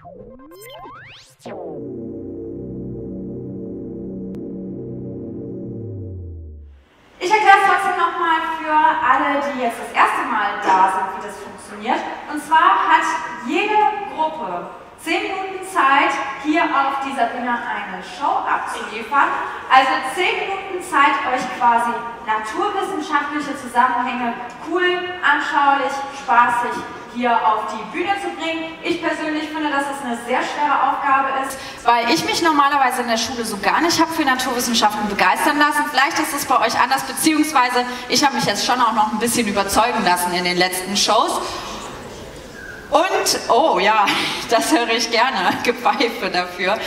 Ich erkläre es trotzdem nochmal für alle, die jetzt das erste Mal da sind, wie das funktioniert. Und zwar hat jede Gruppe 10 Minuten Zeit, hier auf dieser Bühne eine Show abzuliefern. Also 10 Minuten Zeit, euch quasi naturwissenschaftliche Zusammenhänge cool, anschaulich, spaßig hier auf die Bühne zu bringen. Ich persönlich finde, dass es eine sehr schwere Aufgabe ist, weil ich mich normalerweise in der Schule so gar nicht habe für Naturwissenschaften begeistern lassen. Vielleicht ist es bei euch anders, beziehungsweise ich habe mich jetzt schon auch noch ein bisschen überzeugen lassen in den letzten Shows. Und, oh ja, das höre ich gerne, Gepfeife dafür.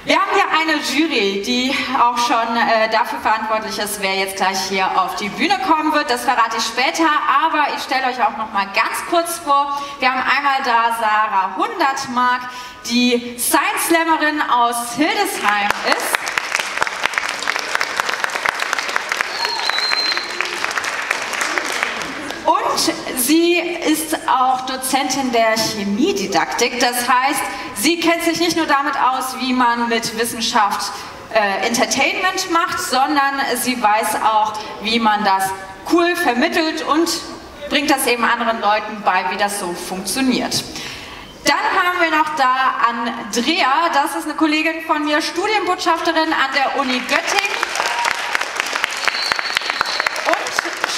Wir haben hier eine Jury, die auch schon dafür verantwortlich ist, wer jetzt gleich hier auf die Bühne kommen wird. Das verrate ich später, aber ich stelle euch auch noch mal ganz kurz vor. Wir haben einmal da Sarah Hundertmark, die Science Slammerin aus Hildesheim ist. Und sie ist auch Dozentin der Chemiedidaktik, das heißt, sie kennt sich nicht nur damit aus, wie man mit Wissenschaft Entertainment macht, sondern sie weiß auch, wie man das cool vermittelt und bringt das eben anderen Leuten bei, wie das so funktioniert. Dann haben wir noch da Andrea, das ist eine Kollegin von mir, Studienbotschafterin an der Uni Göttingen.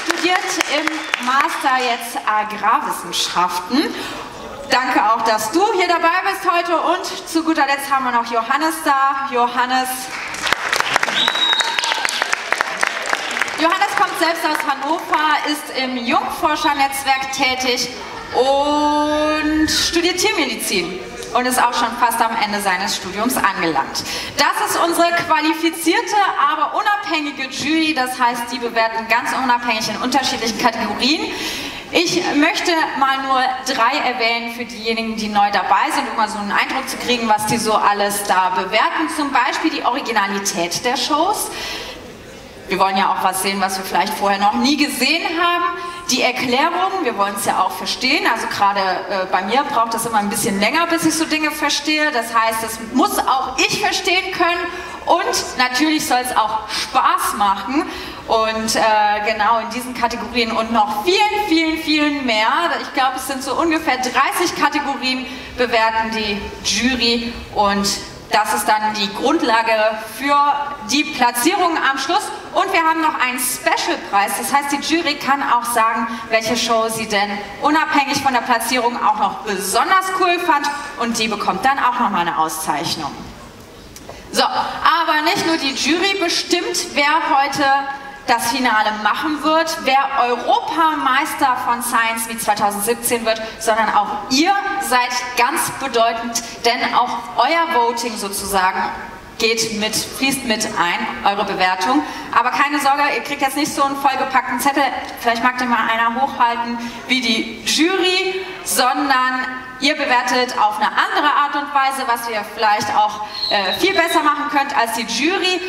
Studiert im Master jetzt Agrarwissenschaften. Danke auch, dass du hier dabei bist heute und zu guter Letzt haben wir noch Johannes da. Johannes kommt selbst aus Hannover, ist im Jungforschernetzwerk tätig und studiert Tiermedizin und ist auch schon fast am Ende seines Studiums angelangt. Das ist unsere qualifizierte, aber unabhängige Jury, das heißt, die bewerten ganz unabhängig in unterschiedlichen Kategorien. Ich möchte mal nur 3 erwähnen für diejenigen, die neu dabei sind, um mal so einen Eindruck zu kriegen, was die so alles da bewerten. Zum Beispiel die Originalität der Shows. Wir wollen ja auch was sehen, was wir vielleicht vorher noch nie gesehen haben. Die Erklärung, wir wollen es ja auch verstehen, also gerade bei mir braucht das immer ein bisschen länger, bis ich so Dinge verstehe. Das heißt, das muss auch ich verstehen können und natürlich soll es auch Spaß machen. Und genau in diesen Kategorien und noch vielen mehr, ich glaube es sind so ungefähr 30 Kategorien, bewerten die Jury und das ist dann die Grundlage für die Platzierung am Schluss. Und wir haben noch einen Special-Preis. Das heißt, die Jury kann auch sagen, welche Show sie denn unabhängig von der Platzierung auch noch besonders cool fand. Und die bekommt dann auch noch mal eine Auszeichnung. So, aber nicht nur die Jury bestimmt, wer heute das Finale machen wird, wer Europameister von Science Meet 2017 wird, sondern auch ihr seid ganz bedeutend, denn auch euer Voting sozusagen fließt mit ein, eure Bewertung. Aber keine Sorge, ihr kriegt jetzt nicht so einen vollgepackten Zettel, vielleicht mag den mal einer hochhalten wie die Jury, sondern ihr bewertet auf eine andere Art und Weise, was ihr vielleicht auch viel besser machen könnt als die Jury.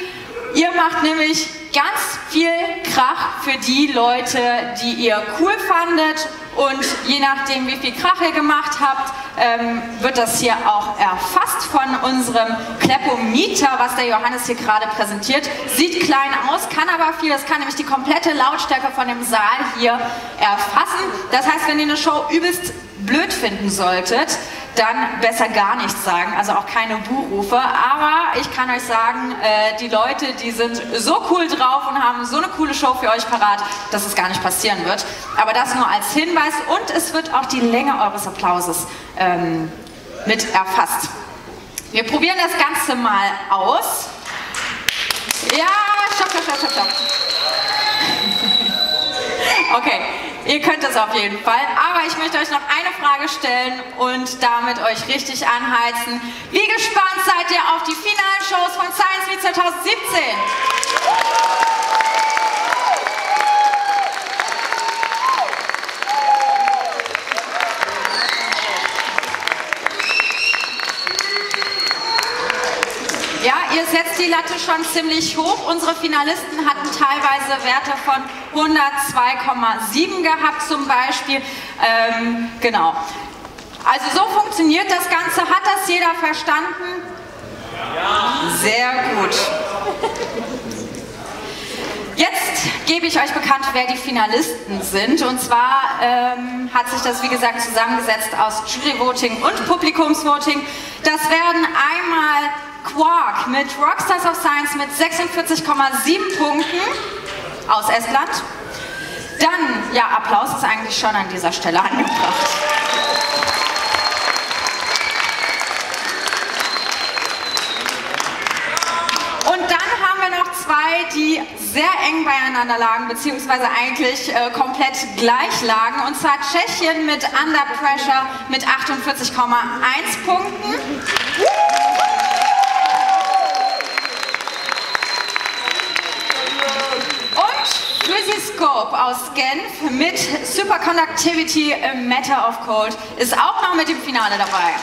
Ihr macht nämlich ganz viel Krach für die Leute, die ihr cool fandet und je nachdem, wie viel Krach ihr gemacht habt, wird das hier auch erfasst von unserem Kleppometer, was der Johannes hier gerade präsentiert. Sieht klein aus, kann aber viel, das kann nämlich die komplette Lautstärke von dem Saal hier erfassen. Das heißt, wenn ihr eine Show übelst blöd finden solltet, dann besser gar nichts sagen, also auch keine Buhrufe. Aber ich kann euch sagen, die Leute, die sind so cool drauf und haben so eine coole Show für euch parat, dass es gar nicht passieren wird. Aber das nur als Hinweis und es wird auch die Länge eures Applauses mit erfasst. Wir probieren das Ganze mal aus. Ja, stopp. Okay. Ihr könnt das auf jeden Fall, aber ich möchte euch noch eine Frage stellen und damit euch richtig anheizen. Wie gespannt seid ihr auf die finalen Shows von Science Meet 2017? Ja, ihr setzt die Latte schon ziemlich hoch. Unsere Finalisten hatten teilweise Werte von 102,7 gehabt zum Beispiel. Genau. Also so funktioniert das Ganze. Hat das jeder verstanden? Ja. Sehr gut. Jetzt gebe ich euch bekannt, wer die Finalisten sind. Und zwar hat sich das, wie gesagt, zusammengesetzt aus Jury-Voting und Publikumsvoting. Das werden einmal Quark mit Rockstars of Science mit 46,7 Punkten aus Estland. Dann, ja, Applaus ist eigentlich schon an dieser Stelle angebracht. Und dann haben wir noch zwei, die sehr eng beieinander lagen, beziehungsweise eigentlich komplett gleich lagen. Und zwar Tschechien mit Under Pressure mit 48,1 Punkten. Scope aus Genf mit Superconductivity Matter of Cold ist auch noch mit im Finale dabei.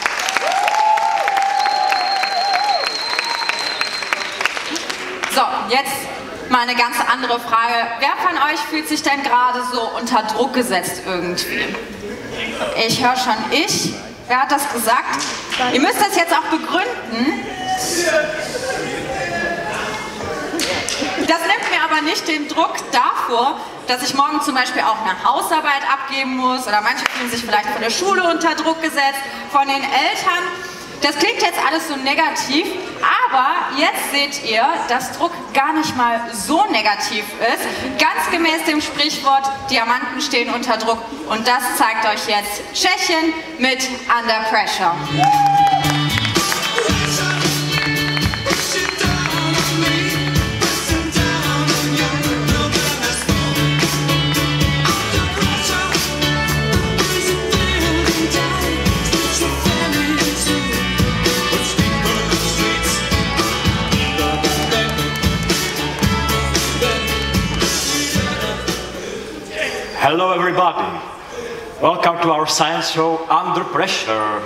So, jetzt mal eine ganz andere Frage. Wer von euch fühlt sich denn gerade so unter Druck gesetzt irgendwie? Ich höre schon ich. Wer hat das gesagt? Ihr müsst das jetzt auch begründen. Das nimmt mir aber nicht den Druck davor, dass ich morgen zum Beispiel auch eine Hausarbeit abgeben muss oder manche fühlen sich vielleicht von der Schule unter Druck gesetzt, von den Eltern. Das klingt jetzt alles so negativ, aber jetzt seht ihr, dass Druck gar nicht mal so negativ ist. Ganz gemäß dem Sprichwort, Diamanten stehen unter Druck und das zeigt euch jetzt Tschechien mit Under Pressure. Hello everybody, welcome to our science show Under Pressure.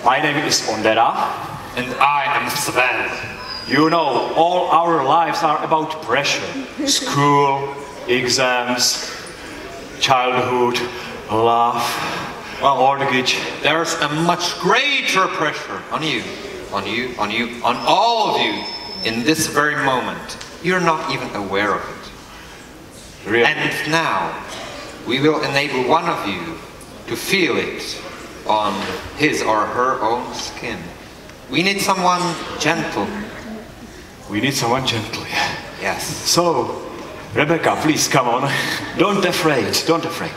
My name is Ondera. And I am Sven. You know, all our lives are about pressure. School, exams, childhood, love, mortgage. There's a much greater pressure on you, on all of you in this very moment. You're not even aware of it. Really? And now, we will enable one of you to feel it on his or her own skin. We need someone gentle. We need someone gentle. Yes. So, Rebecca, please come on. Don't afraid,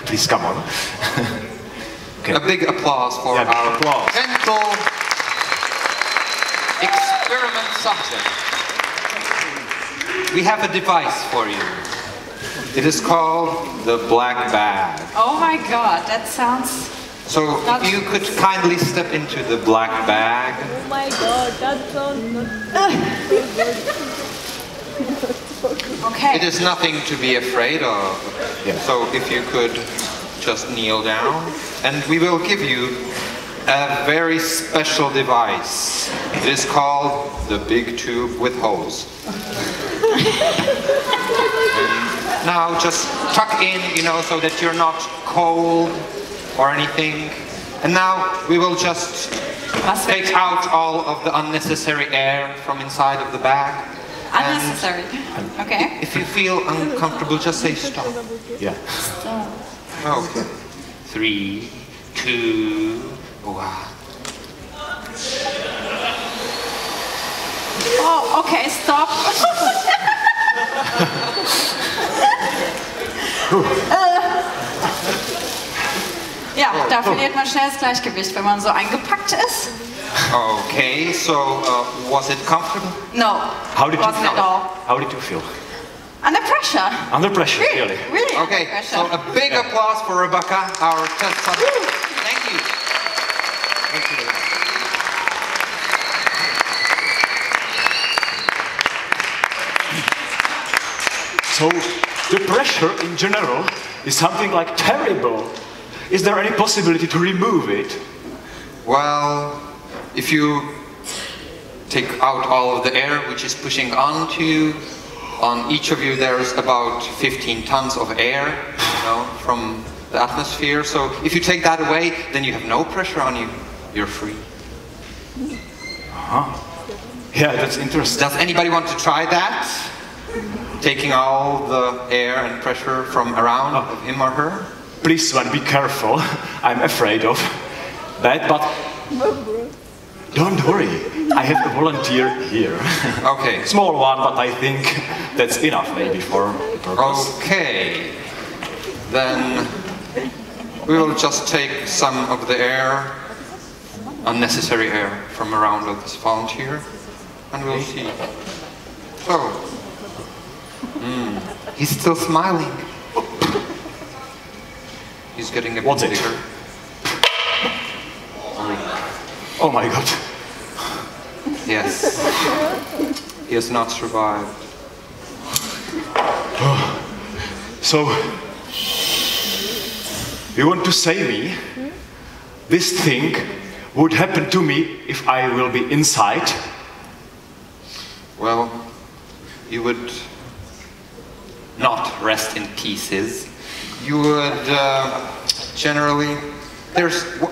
please come on. Okay. A big applause for our gentle experiment subject. We have a device for you. It is called the black bag. Oh my god, that sounds... So if you could kindly step into the black bag. Oh my god, that sounds not... Okay. It is nothing to be afraid of. Yeah. So if you could just kneel down, and we will give you a very special device. It is called the big tube with holes. Now just tuck in, you know, so that you're not cold or anything. And now we will just take out all of the unnecessary air from inside of the bag. Unnecessary. Okay. If you feel uncomfortable, just say stop. Yeah. Stop. Okay. 3, 2, 1. Oh, okay, stop. Ja, da verliert man schnell das Gleichgewicht, wenn man so eingepackt ist. Okay, so was it comfortable? No, How did you wasn't feel? at all. How did you feel? Under pressure. Under pressure, really? Really Okay, under pressure. so a big applause for Rebecca, our test subject. Thank you. Thank you. So, the pressure in general is something like terrible. Is there any possibility to remove it? Well, if you take out all of the air which is pushing onto you, on each of you there's about 15 tons of air, you know, from the atmosphere. So if you take that away, then you have no pressure on you. You're free. Huh? Yeah, that's interesting. Does anybody want to try that? Taking all the air and pressure from around of him or her? Please, Sven, be careful. I'm afraid of that, but don't worry. I have a volunteer here. Okay. Small one, but I think that's enough maybe for the purpose. Okay. Then we will just take some of the air, unnecessary air, from around of this volunteer, and we'll see. So, he's still smiling. He's getting a bit What's it? bigger. Oh my god. Yes. He has not survived. So, you want to say me, this thing would happen to me if I will be inside? Well, you would not rest in pieces. You would generally...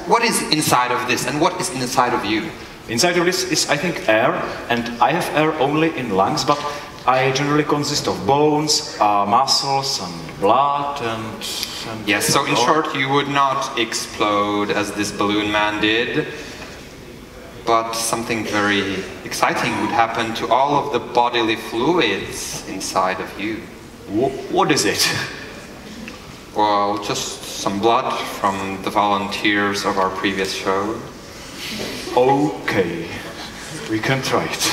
what is inside of this and what is inside of you? Inside of this is, I think, air, and I have air only in lungs, but I generally consist of bones, muscles, and blood, and yes, so in short, you would not explode as this balloon man did, but something very exciting would happen to all of the bodily fluids inside of you. What is it? Well, just some blood from the volunteers of our previous show. Okay, we can try it.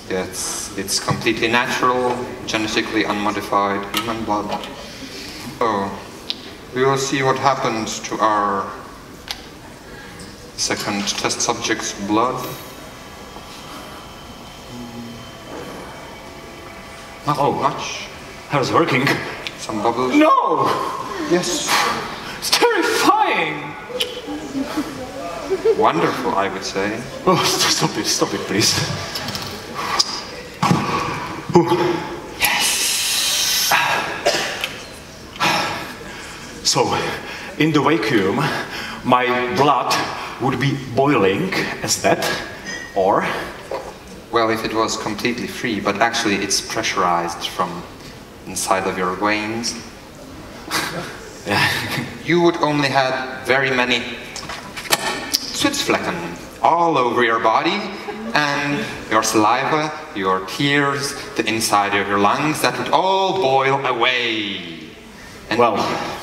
Yes, it's completely natural, genetically unmodified human blood. So, we will see what happens to our second test subject's blood. Nothing much. How's it working? Some bubbles. No! Yes. It's terrifying! Wonderful, I would say. Oh, stop it, please. Yes. So, in the vacuum, my blood would be boiling as that, or? Well, if it was completely free, but actually it's pressurized from inside of your veins. You would only have very many Schwitzflecken all over your body, and your saliva, your tears, the inside of your lungs, that would all boil away. And well,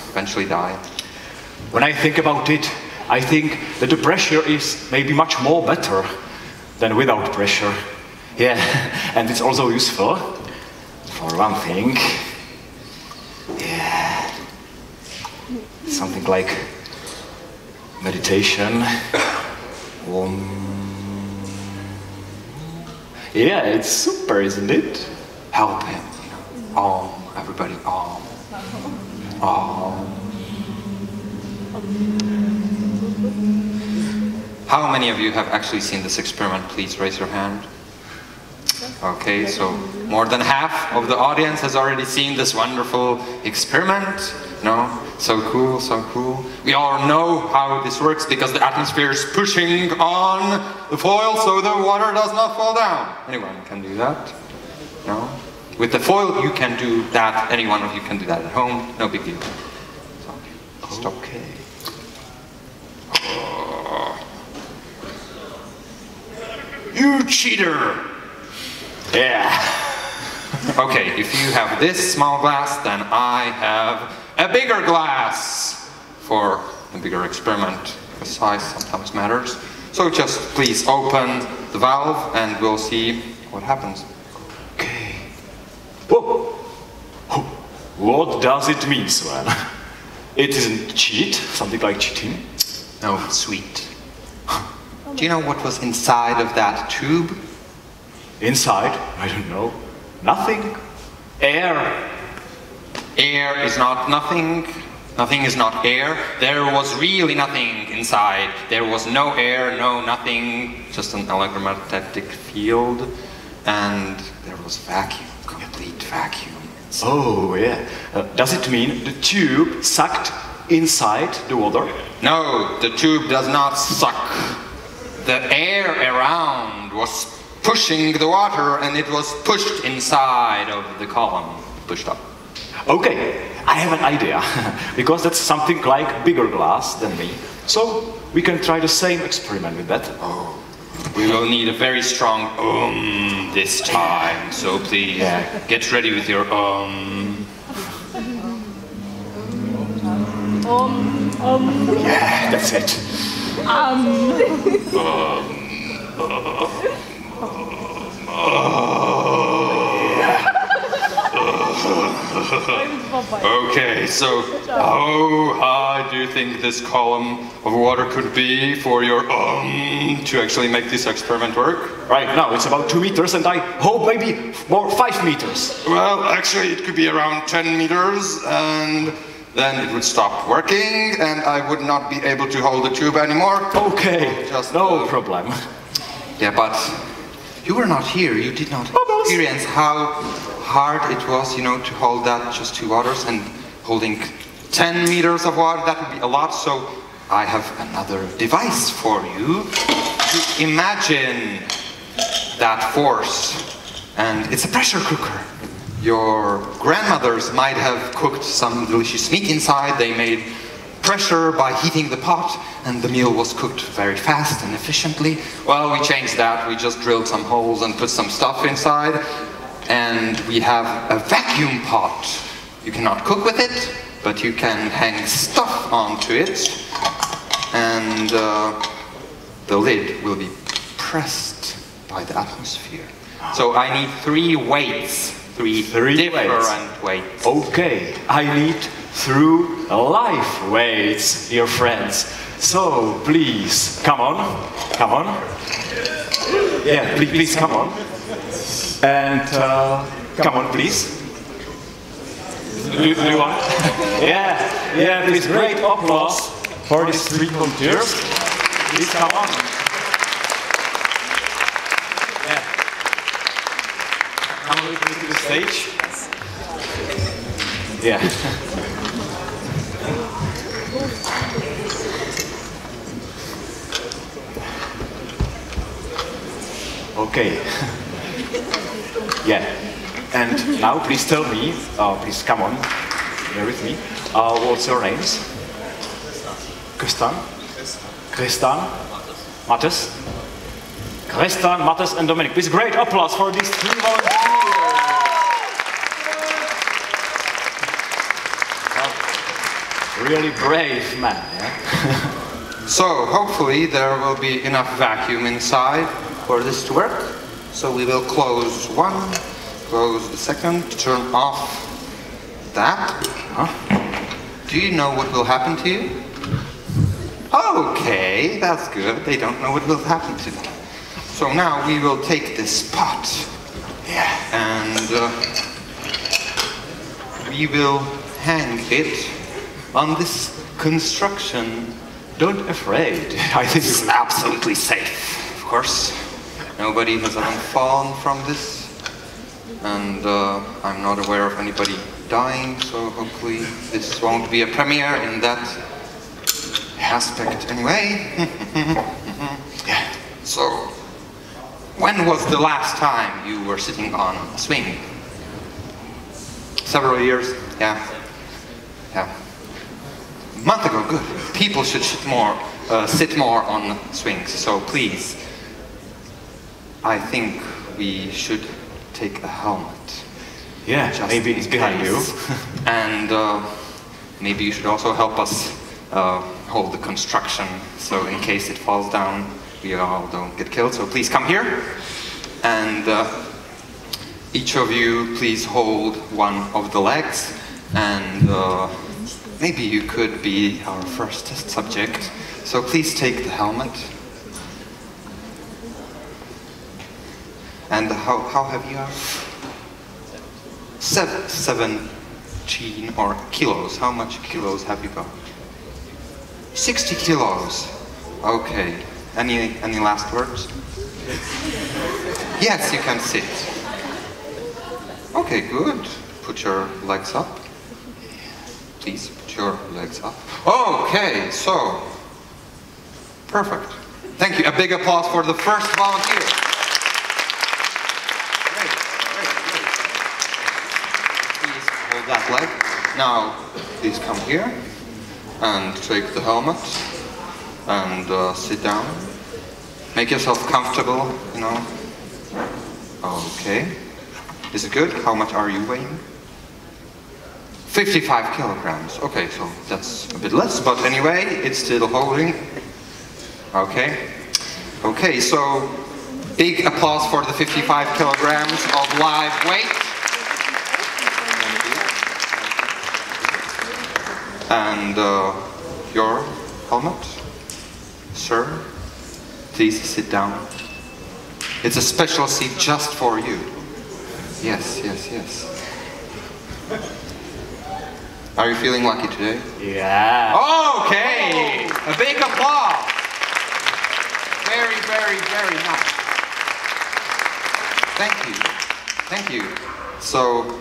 eventually die. When I think about it, I think that the pressure is maybe much more better than without pressure. Yeah, and it's also useful, for one thing. Yeah, something like meditation. Yeah, it's super, isn't it? Help him, you know. Everybody, How many of you have actually seen this experiment? Please raise your hand. Okay, so more than half of the audience has already seen this wonderful experiment. No? So cool, so cool. We all know how this works because the atmosphere is pushing on the foil so the water does not fall down. Anyone can do that? No? With the foil you can do that. Any one of you can do that at home. No big deal. Stop. Okay. You cheater! Yeah. Okay, if you have this small glass, then I have a bigger glass for a bigger experiment, because size sometimes matters. So just please open the valve and we'll see what happens. Okay. Whoa. What does it mean, Sven? It isn't cheat, something like cheating? No, it's sweet. Do you know what was inside of that tube? Inside? I don't know. Nothing. Air. Air is not nothing. Nothing is not air. There was really nothing inside. There was no air, no nothing, just an electromagnetic field. And there was vacuum, complete vacuum. Oh, yeah. Does it mean the tube sucked inside the water? No, the tube does not suck the air around was pushing the water and it was pushed inside of the column, pushed up. Okay, I have an idea, because that's something like bigger glass than me. So we can try the same experiment with that. Oh, we will need a very strong this time, so please get ready with your Yeah, that's it. Okay, so how high do you think this column of water could be for your to actually make this experiment work? Right now it's about 2 meters, and I hope maybe more 5 meters. Well, actually it could be around 10 meters, and then it would stop working, and I would not be able to hold the tube anymore. Okay, Just no problem. Yeah, but you were not here. You did not experience how hard it was, you know, to hold that just 2 waters, and holding 10 meters of water, that would be a lot. So I have another device for you to imagine that force. And it's a pressure cooker. Your grandmothers might have cooked some delicious meat inside. They made pressure by heating the pot, and the meal was cooked very fast and efficiently. Well, we changed that. We just drilled some holes and put some stuff inside, and we have a vacuum pot. You cannot cook with it, but you can hang stuff onto it, and the lid will be pressed by the atmosphere. So I need 3 weights, three different weights. Okay, I need 3 life weights, dear friends. So please, come on, come on. Yeah, please come on. And come on, please. Do you want? Yeah, please. Great applause for these 3 volunteers. Please come on. Yeah. Come on with me to the stage. Yeah. Okay. Yeah. And now please tell me, please come on, here with me, what's your names? Christian? Christian? Mattes? Christian, Mattes and Dominic. Please, great applause for these 3 volunteers. Really brave man, yeah? So, hopefully there will be enough vacuum inside for this to work. So we will close 1, close the second, turn off that. Do you know what will happen to you? Okay, that's good. They don't know what will happen to them. So now we will take this pot, and we will hang it on this construction. Don't afraid. I think This is absolutely safe, of course. Nobody has ever fallen from this, and I'm not aware of anybody dying, so hopefully this won't be a premiere in that aspect anyway. So, when was the last time you were sitting on a swing? Several years? Yeah. A month ago, good. People should sit more on swings, so please. I think we should take a helmet. Yeah, maybe it's behind you. And maybe you should also help us hold the construction, so in case it falls down, we all don't get killed. So please come here, and each of you please hold one of the legs, and maybe you could be our first test subject. So please take the helmet. And how have you? 17 or kilos. How much kilos have you got? 60 kilos. Okay. Any last words? Yes, you can sit. Okay, good. Put your legs up. Please put your legs up. Okay, so perfect. Thank you. A big applause for the first volunteer. Great. Please hold that leg. Now, please come here and take the helmet and sit down. Make yourself comfortable, you know. Okay. Is it good? How much are you weighing? 55 kilograms. Okay, so that's a bit less, but anyway, it's still holding. Okay. Okay, so big applause for the 55 kilograms of live weight. And your helmet, sir, please sit down. It's a special seat just for you. Yes. Are you feeling lucky today? Yeah. Okay! A big applause! Very nice. Thank you. So,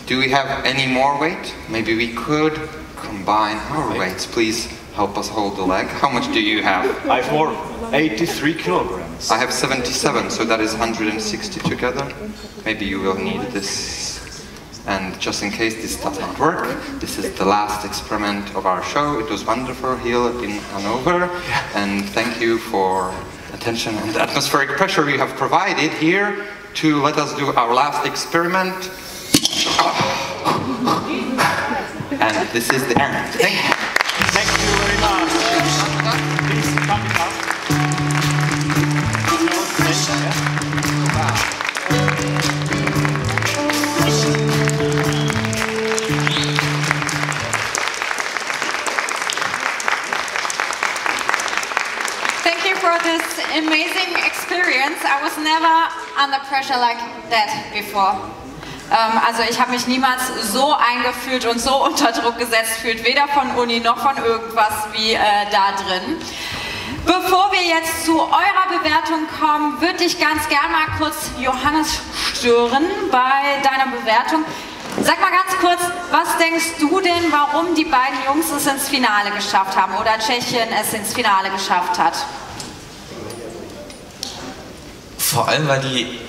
do we have any more weight? Maybe we could combine our weights. Please help us hold the leg. How much do you have? I have 83 kilograms. I have 77, so that is 160 together. Maybe you will need this. And just in case this does not work, this is the last experiment of our show. It was wonderful here in Hanover. And thank you for attention and the atmospheric pressure you have provided here to let us do our last experiment. And this is the end. Thank you. Thank you very much. Please come it up. Thank you for this amazing experience. I was never under pressure like that before. Also ich habe mich niemals so eingefühlt und so unter Druck gesetzt fühlt, weder von Uni noch von irgendwas wie da drin. Bevor wir jetzt zu eurer Bewertung kommen, würde ich ganz gern mal kurz Johannes stören bei deiner Bewertung. Sag mal ganz kurz, was denkst du denn, warum die beiden Jungs es ins Finale geschafft haben oder Tschechien es ins Finale geschafft hat? Vor allem, weil die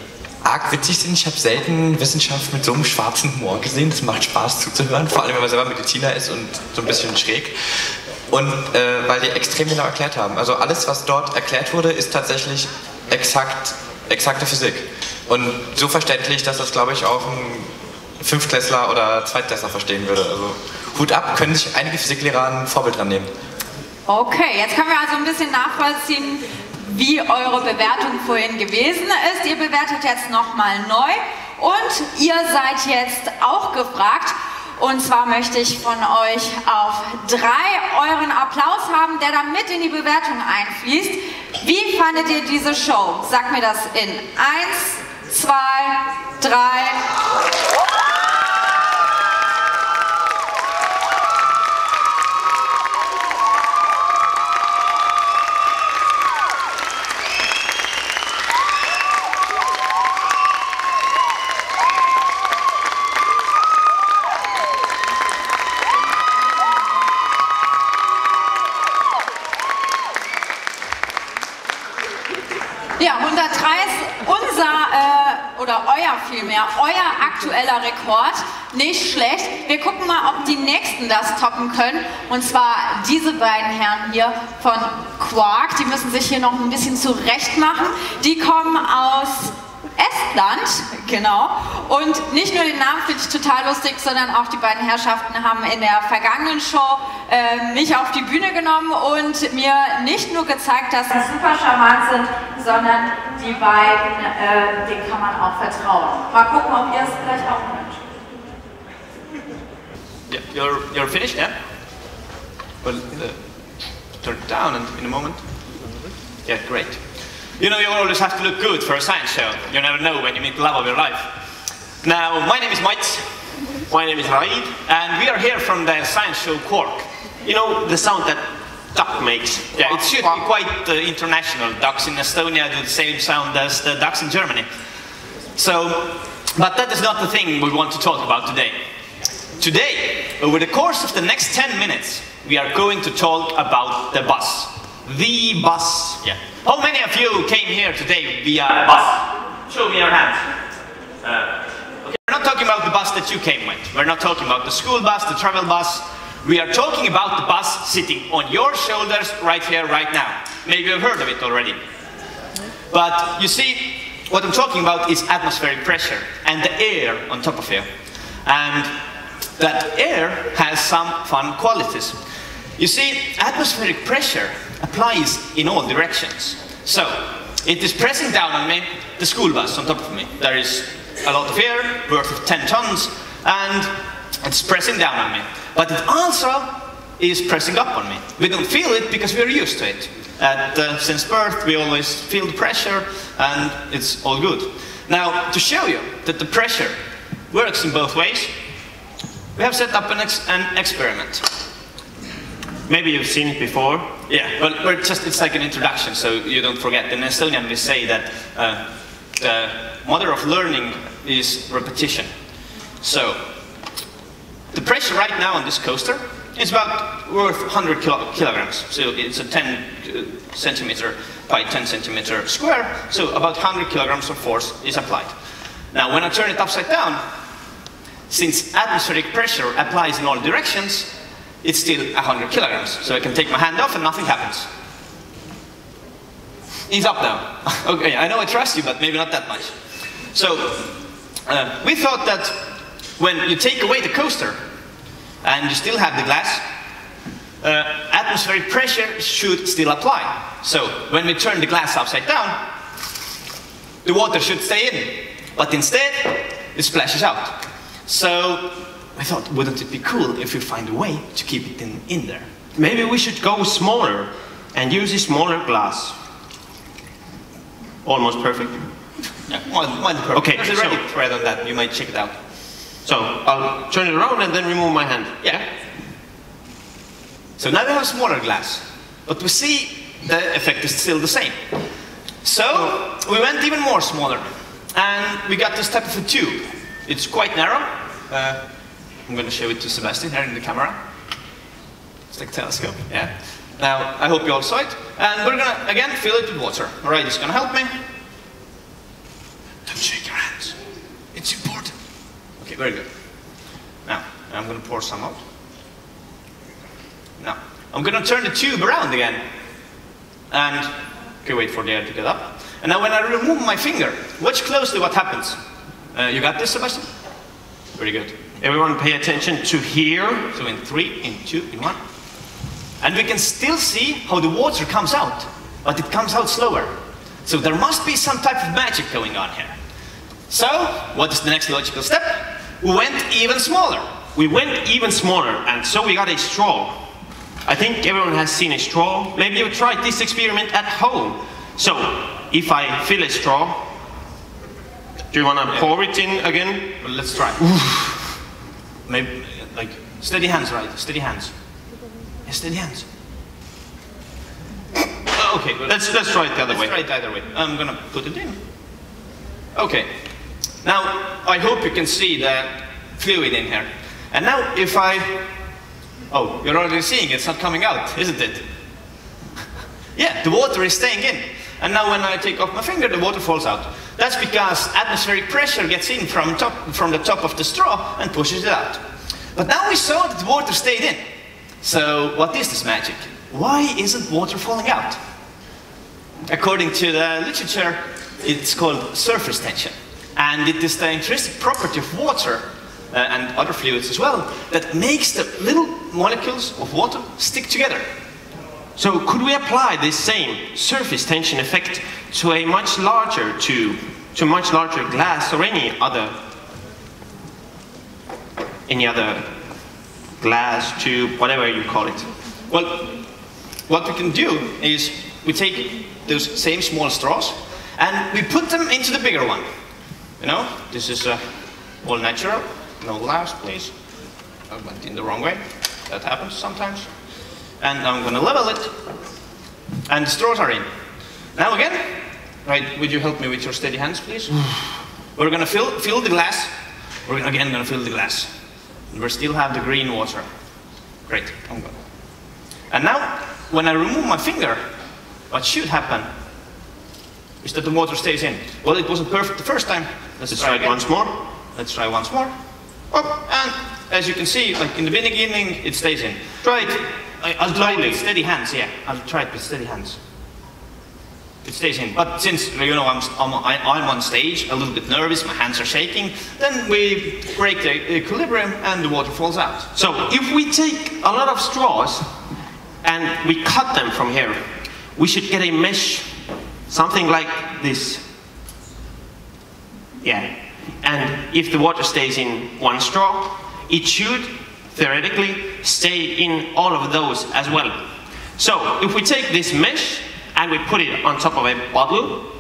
arg witzig sind. Ich habe selten Wissenschaft mit so einem schwarzen Humor gesehen. Das macht Spaß zuzuhören, vor allem wenn man selber Mediziner ist und so ein bisschen schräg. Und weil die extrem genau erklärt haben. Also alles, was dort erklärt wurde, ist tatsächlich exakte Physik. Und so verständlich, dass das, glaube ich, auch ein Fünftklässler oder Zweitklässler verstehen würde. Also Hut ab, können sich einige Physiklehrer ein Vorbild dran nehmen. Okay, jetzt können wir also ein bisschen nachvollziehen, wie eure Bewertung vorhin gewesen ist. Ihr bewertet jetzt nochmal neu und ihr seid jetzt auch gefragt. Und zwar möchte ich von euch auf 3 euren Applaus haben, der dann mit in die Bewertung einfließt. Wie fandet ihr diese Show? Sagt mir das in 1, 2, 3. Ja, 103 ist euer aktueller Rekord. Nicht schlecht. Wir gucken mal, ob die Nächsten das toppen können. Und zwar diese beiden Herren hier von Quark. Die müssen sich hier noch ein bisschen zurecht machen. Die kommen aus Estland, genau. Und nicht nur den Namen finde ich total lustig, sondern auch die beiden Herrschaften haben in der vergangenen Show mich auf die Bühne genommen und mir nicht nur gezeigt, dass sie super charmant sind, sondern die beiden, denen kann man auch vertrauen. Mal gucken, ob ihr es gleich auch könnt. Yeah, you're finished, yeah? Well, turn it down in a moment. Yeah, great. You know, you always have to look good for a science show. You never know when you meet the love of your life. Now, my name is Mats, my name is Raid, and we are here from the science show Quark. You know, the sound that duck makes. Yeah, it should be quite international. Ducks in Estonia do the same sound as the ducks in Germany. So, but that is not the thing we want to talk about today. Today, over the course of the next 10 minutes, we are going to talk about the bus. the bus. Yeah. How many of you came here today via a bus? Show me your hands. Okay. We're not talking about the bus that you came with. We're not talking about the school bus, the travel bus. We are talking about the bus sitting on your shoulders right here, right now. Maybe you've heard of it already. But you see, what I'm talking about is atmospheric pressure and the air on top of you. And that air has some fun qualities. You see, atmospheric pressure applies in all directions. So, it is pressing down on me, the school bus on top of me. There is a lot of air, worth of 10 tons, and it's pressing down on me. But it also is pressing up on me. We don't feel it because we're used to it. Since birth, we always feel the pressure, and it's all good. Now, to show you that the pressure works in both ways, we have set up an experiment. Maybe you've seen it before. Yeah, but it's like an introduction, so you don't forget. In Estonian, we say that the mother of learning is repetition. So, the pressure right now on this coaster is about worth 100 kilograms. So it's a 10 centimeter by 10 centimeter square, so about 100 kilograms of force is applied. Now, when I turn it upside down, since atmospheric pressure applies in all directions, it's still 100 kilograms. So I can take my hand off and nothing happens. He's up now. Okay, I know I trust you, but maybe not that much. So, we thought that when you take away the coaster, and you still have the glass, atmospheric pressure should still apply. So, when we turn the glass upside down, the water should stay in. But instead, it splashes out. So, I thought, wouldn't it be cool if we find a way to keep it in there? Maybe we should go smaller and use a smaller glass. Almost perfect. Yeah, more than perfect. Okay, there's a Reddit thread on that, you might check it out. So, I'll turn it around and then remove my hand. Yeah. So now we have a smaller glass, but we see the effect is still the same. So, we went even more smaller, and we got this type of a tube. It's quite narrow. I'm going to show it to Sebastian here in the camera. It's like a telescope, yeah. Now, I hope you all saw it. And we're going to, again, fill it with water. Alright, it's going to help me. Don't shake your hands. It's important. Okay, very good. Now, I'm going to pour some out. Now, I'm going to turn the tube around again. And, okay, wait for the air to get up. And now when I remove my finger, watch closely what happens. You got this, Sebastian? Very good. Everyone pay attention to here. So in 3, in 2, in 1. And we can still see how the water comes out, but it comes out slower. So there must be some type of magic going on here. So, what is the next logical step? We went even smaller. We went even smaller, and so we got a straw. I think everyone has seen a straw. Maybe you tried this experiment at home. So, if I fill a straw, do you want to pour it in again? Well, let's try. Maybe, like, steady hands, right? Steady hands. Yeah, steady hands. Okay, good. Let's try it the other way. Let's try it either way. I'm gonna put it in. Okay. Now, I hope you can see the fluid in here. And now, if I... Oh, you're already seeing it's not coming out, isn't it? Yeah, the water is staying in. And now when I take off my finger, the water falls out. That's because atmospheric pressure gets in from the top of the straw and pushes it out. But now we saw that the water stayed in. So what is this magic? Why isn't water falling out? According to the literature, it's called surface tension. And it is the intrinsic property of water and other fluids as well that makes the little molecules of water stick together. So could we apply this same surface tension effect to a much larger tube, to much larger glass, or any other glass, tube, whatever you call it? Well, what we can do is we take those same small straws and we put them into the bigger one. You know, this is all natural, no glass, please. I went in the wrong way. That happens sometimes. And I'm going to level it, and the straws are in. Now again, right, would you help me with your steady hands, please? We're going to fill the glass. We're again going to fill the glass. And we still have the green water. Great, I'm good. And now, when I remove my finger, what should happen is that the water stays in. Well, it wasn't perfect the first time. Let's try it once more. Let's try once more. Oh, and as you can see, like in the beginning, it stays in. Try it. I'll try it with steady hands. Yeah, I'll try it with steady hands. It stays in. But since I'm on stage, a little bit nervous, my hands are shaking, then we break the equilibrium and the water falls out. So if we take a lot of straws and we cut them from here, we should get a mesh, something like this. Yeah. And if the water stays in one straw, it should theoretically stay in all of those as well. So if we take this mesh and we put it on top of a bottle,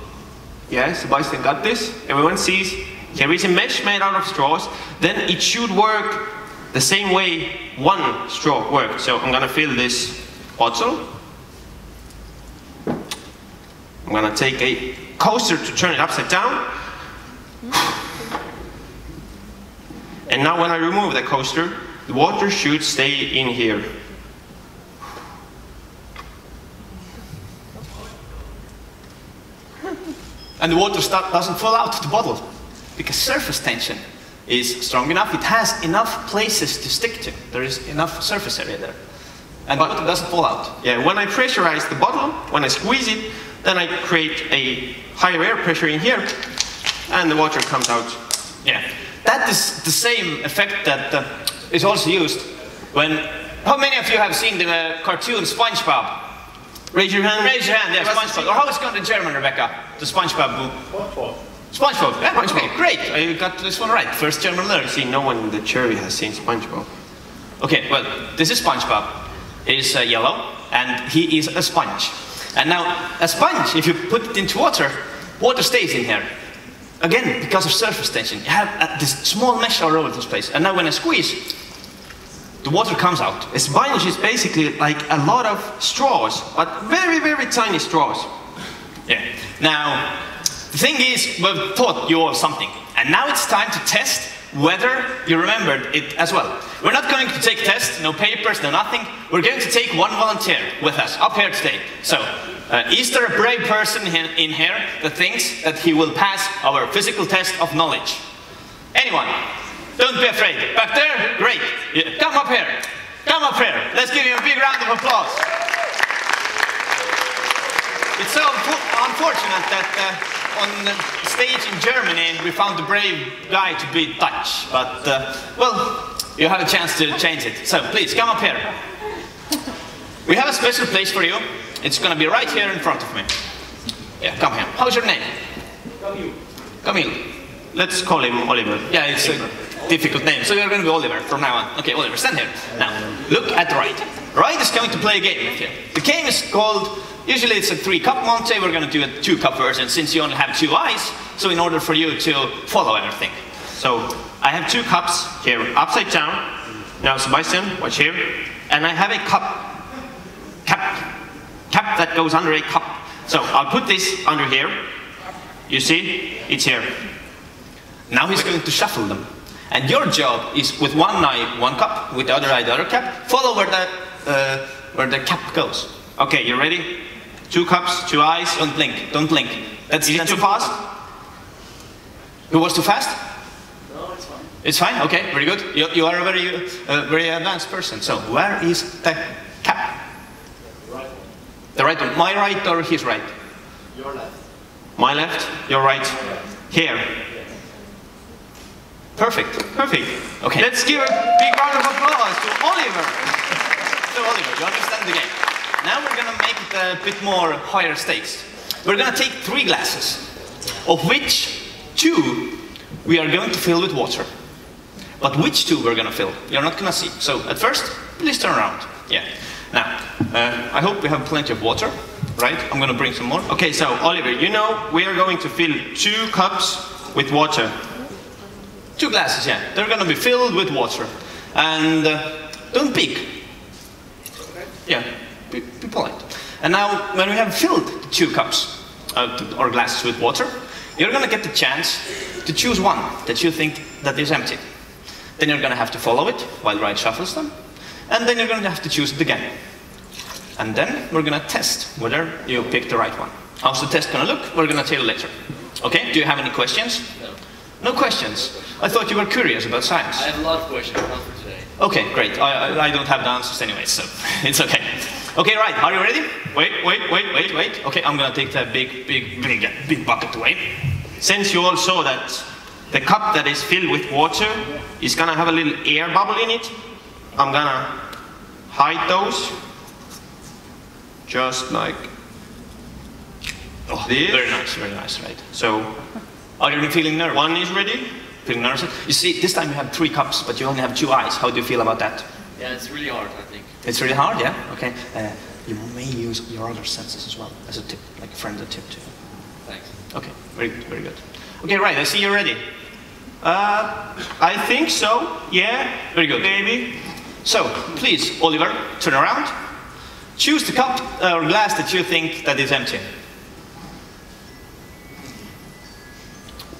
yeah, Sebastian got this, everyone sees, here is a mesh made out of straws, then it should work the same way one straw worked. So I'm gonna fill this bottle. I'm gonna take a coaster to turn it upside down. And now when I remove the coaster, the water should stay in here. And the water doesn't fall out of the bottle because surface tension is strong enough. It has enough places to stick to. There is enough surface area there. And the water doesn't fall out. Yeah, when I pressurize the bottle, when I squeeze it, then I create a higher air pressure in here, and the water comes out. Yeah, that is the same effect that is also used when... How many of you have seen the cartoon SpongeBob? Raise your hand. Raise your hand, yeah, SpongeBob. Or how is it called in German, Rebecca? The SpongeBob book. SpongeBob, yeah, SpongeBob. Great, you got this one right. First German learner. See, no one in the jury has seen SpongeBob. Okay, well, this is SpongeBob. He's yellow, and he is a sponge. And now, a sponge, if you put it into water, water stays in here. Again, because of surface tension. You have this small mesh all over this place. And now when I squeeze, the water comes out. A sponge is basically like a lot of straws, but very, very tiny straws. Yeah. Now, the thing is, we've taught you all something. And now it's time to test whether you remembered it as well. We're not going to take tests, no papers, no nothing. We're going to take one volunteer with us up here today. So, is there a brave person in here that thinks that he will pass our physical test of knowledge? Anyone? Don't be afraid. Back there? Great. Yeah. Come up here. Come up here. Let's give you a big round of applause. It's so unfortunate that on the stage in Germany we found the brave guy to be Dutch. But, well, you have a chance to change it. So please, come up here. We have a special place for you. It's going to be right here in front of me. Yeah, come here. How's your name? Camille. Camille. Let's call him Oliver. Yeah, it's a difficult name. So you're going to be Oliver from now on. Okay, Oliver, stand here. Now, look at the right. Right is going to play a game with you. The game is called, usually it's a 3-cup Monte. We're going to do a 2-cup version since you only have 2 eyes. So in order for you to follow everything. So I have 2 cups here, upside down. Now Sebastian, watch here. And I have a cap that goes under a cup. So I'll put this under here. You see, it's here. Now he's going to shuffle them. And your job is with one eye, 1 cup, with the other eye, the other cap. Follow where the cap goes. Okay, you ready? 2 cups, 2 eyes. Don't blink, don't blink. Is it too fast? It was too fast? No, it's fine. It's fine? Okay, very good. You are a very advanced person. So where is the cap? Right. The right one. My right or his right? Your left. My left, your right. Here. Perfect. Perfect. Okay. Let's give a big round of applause to Oliver. So Oliver, you understand the game. Now we're going to make it a bit more higher stakes. We're going to take 3 glasses, of which 2 we are going to fill with water. But which 2 we're going to fill, you're not going to see. So at first, please turn around. Yeah. Now, I hope we have plenty of water, right? I'm going to bring some more. Okay, so Oliver, you know we are going to fill 2 cups with water. 2 glasses, yeah. They're going to be filled with water. And don't peek. Yeah, be polite. And now, when we have filled the 2 cups, or glasses with water, you're going to get the chance to choose one that you think that is empty. Then you're going to have to follow it while Ryan shuffles them. And then you're going to have to choose it again. And then we're gonna test whether you picked the right one. How's the test gonna look? We're gonna tell you later. Okay, do you have any questions? No. No questions? I thought you were curious about science. I have a lot of questions, not for today. Okay, great. I don't have the answers anyway, so it's okay. Okay, right, are you ready? Wait. Okay, I'm gonna take that big bucket away. Since you all saw that the cup that is filled with water is gonna have a little air bubble in it, I'm gonna hide those. Just like this. Very nice, right? So, are you feeling nervous? One is ready? Feeling nervous? You see, this time you have 3 cups, but you only have 2 eyes. How do you feel about that? Yeah, it's really hard, I think. It's really hard, yeah? Okay. You may use your other senses as well, as a tip, like a friendly tip too. Thanks. Okay, very good. Okay, right, I see you're ready. I think so, yeah. Very good. Maybe. So, please, Oliver, turn around. Choose the cup or glass that you think that is empty.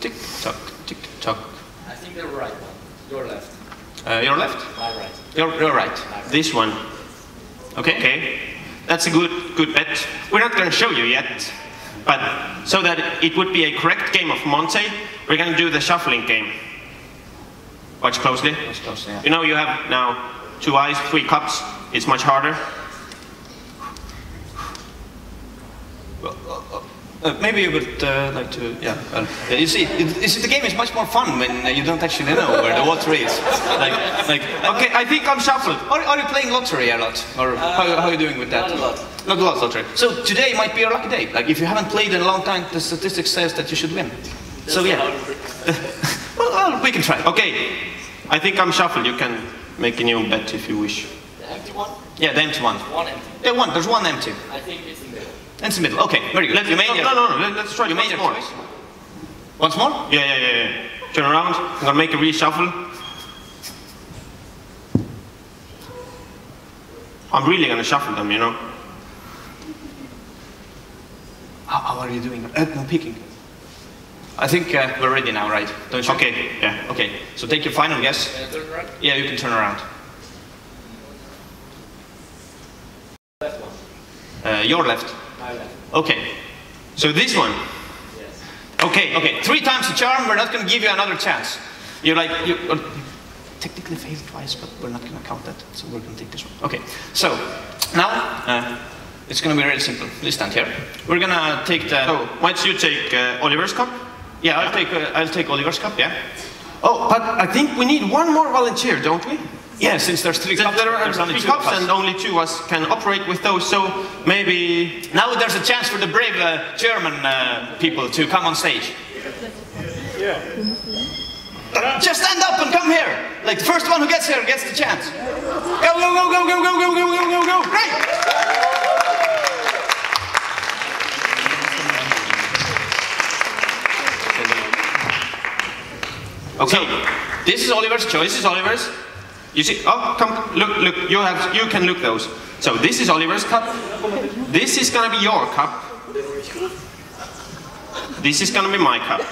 Tick tock, tick tock. I think the right one. Your left. Your left? My right. Your right. This one. Okay. That's a good bet. We're not going to show you yet, but so that it would be a correct game of Monte, we're going to do the shuffling game. Watch closely. Yeah. You know you have now 2 eyes, 3 cups. It's much harder. Maybe you would like to, yeah. You see, the game is much more fun when you don't actually know where the water is. Okay, I think I'm shuffled. Are you playing lottery a lot? Or how are you doing with that? Not a lot. Not a lot lottery. So today might be your lucky day. Like if you haven't played in a long time, the statistics says that you should win. So yeah. Well, we can try. Okay, I think I'm shuffled. You can make a new bet if you wish. The empty one? Yeah, the empty one. One empty. Yeah, there's one empty. I think it's in the middle. It's in the middle. Okay, very good. Let's try. You made your choice. Once more? Yeah. Turn around. I'm gonna make a reshuffle. I'm really gonna shuffle them, you know. How are you doing? No peeking. I think we're ready now, right? Don't you? Okay. Yeah. Okay. So take your final guess. Turn around? Yeah, you can turn around. Left one. Your left. My left. Okay. So this one. Yes. Okay. 3 times the charm. We're not going to give you another chance. You technically failed twice, but we're not going to count that. So we're going to take this one. Okay. So now it's going to be really simple. Please stand here. We're going to take the. Oh, why don't you take Oliver's cup? Yeah, I'll take Oliver's cup. Yeah. Oh, but I think we need one more volunteer, don't we? Yeah, since there's 3 cups, there are 3 cups and only 2 of us can operate with those, so maybe... Now there's a chance for the brave German people to come on stage. Yeah. Just stand up and come here. Like the first one who gets here gets the chance. Go. Great! Okay, this is Oliver's choice. This is Oliver's. You see, oh, come, look, you can look those. So this is Oliver's cup. This is gonna be your cup. This is gonna be my cup.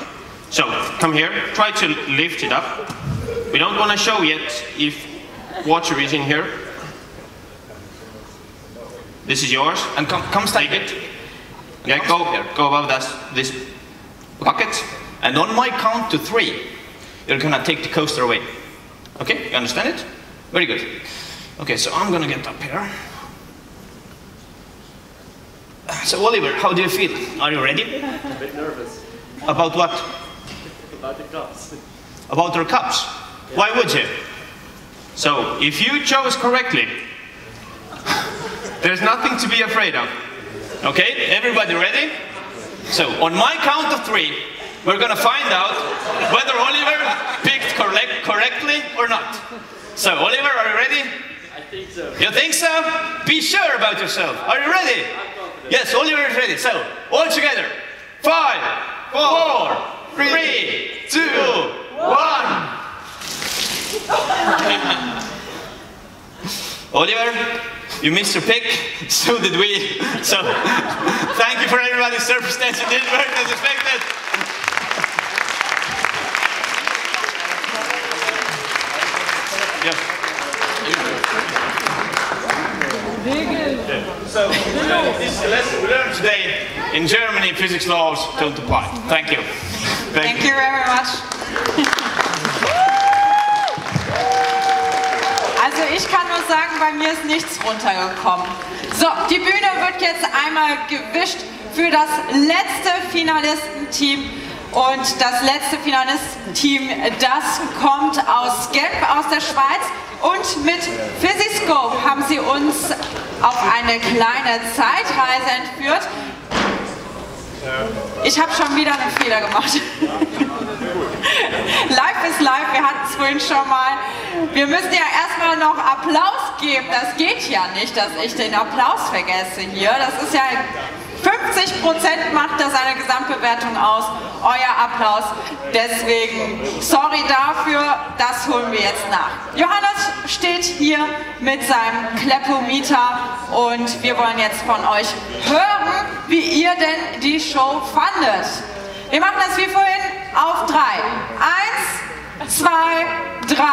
So, come here, try to lift it up. We don't wanna show yet if water is in here. This is yours, and come take it. Okay, go above this bucket. And on my count to 3, you're gonna take the coaster away. Okay, you understand it? Very good. Okay, so I'm gonna get up here. So Oliver, how do you feel? Are you ready? I'm a bit nervous. About what? About the cups. About your cups? Yeah. Why would you? So, if you chose correctly, there's nothing to be afraid of. Okay, everybody ready? So, on my count of 3, we're gonna find out whether Oliver picked correctly or not. So, Oliver, are you ready? I think so. You think so? Be sure about yourself. Are you ready? I'm confident. Yes, Oliver is ready. So, all together. 5, 4, 3, 2, 1. Oliver, you missed your pick. So did we. So, thank you for everybody's circumstance. It didn't work as expected. Yeah. So, this is the lesson we learned today. In Germany, physics laws don't apply. Thank you. Thank you very much. Also ich kann nur sagen, bei mir ist nichts runtergekommen. So, die Bühne wird jetzt einmal gewischt für das letzte Finalistenteam. Und das letzte Finalistenteam, das kommt aus Genf, aus der Schweiz. Und mit Physiscope haben sie uns auf eine kleine Zeitreise entführt. Ich habe schon wieder einen Fehler gemacht. Live ist live, wir hatten es vorhin schon mal. Wir müssen ja erstmal noch Applaus geben. Das geht ja nicht, dass ich den Applaus vergesse hier. Das ist ja 50% macht das eine Gesamtbewertung aus, euer Applaus. Deswegen, sorry dafür, das holen wir jetzt nach. Johannes steht hier mit seinem Kleptometer und wir wollen jetzt von euch hören, wie ihr denn die Show fandet. Wir machen das wie vorhin auf 3. 1, 2, 3.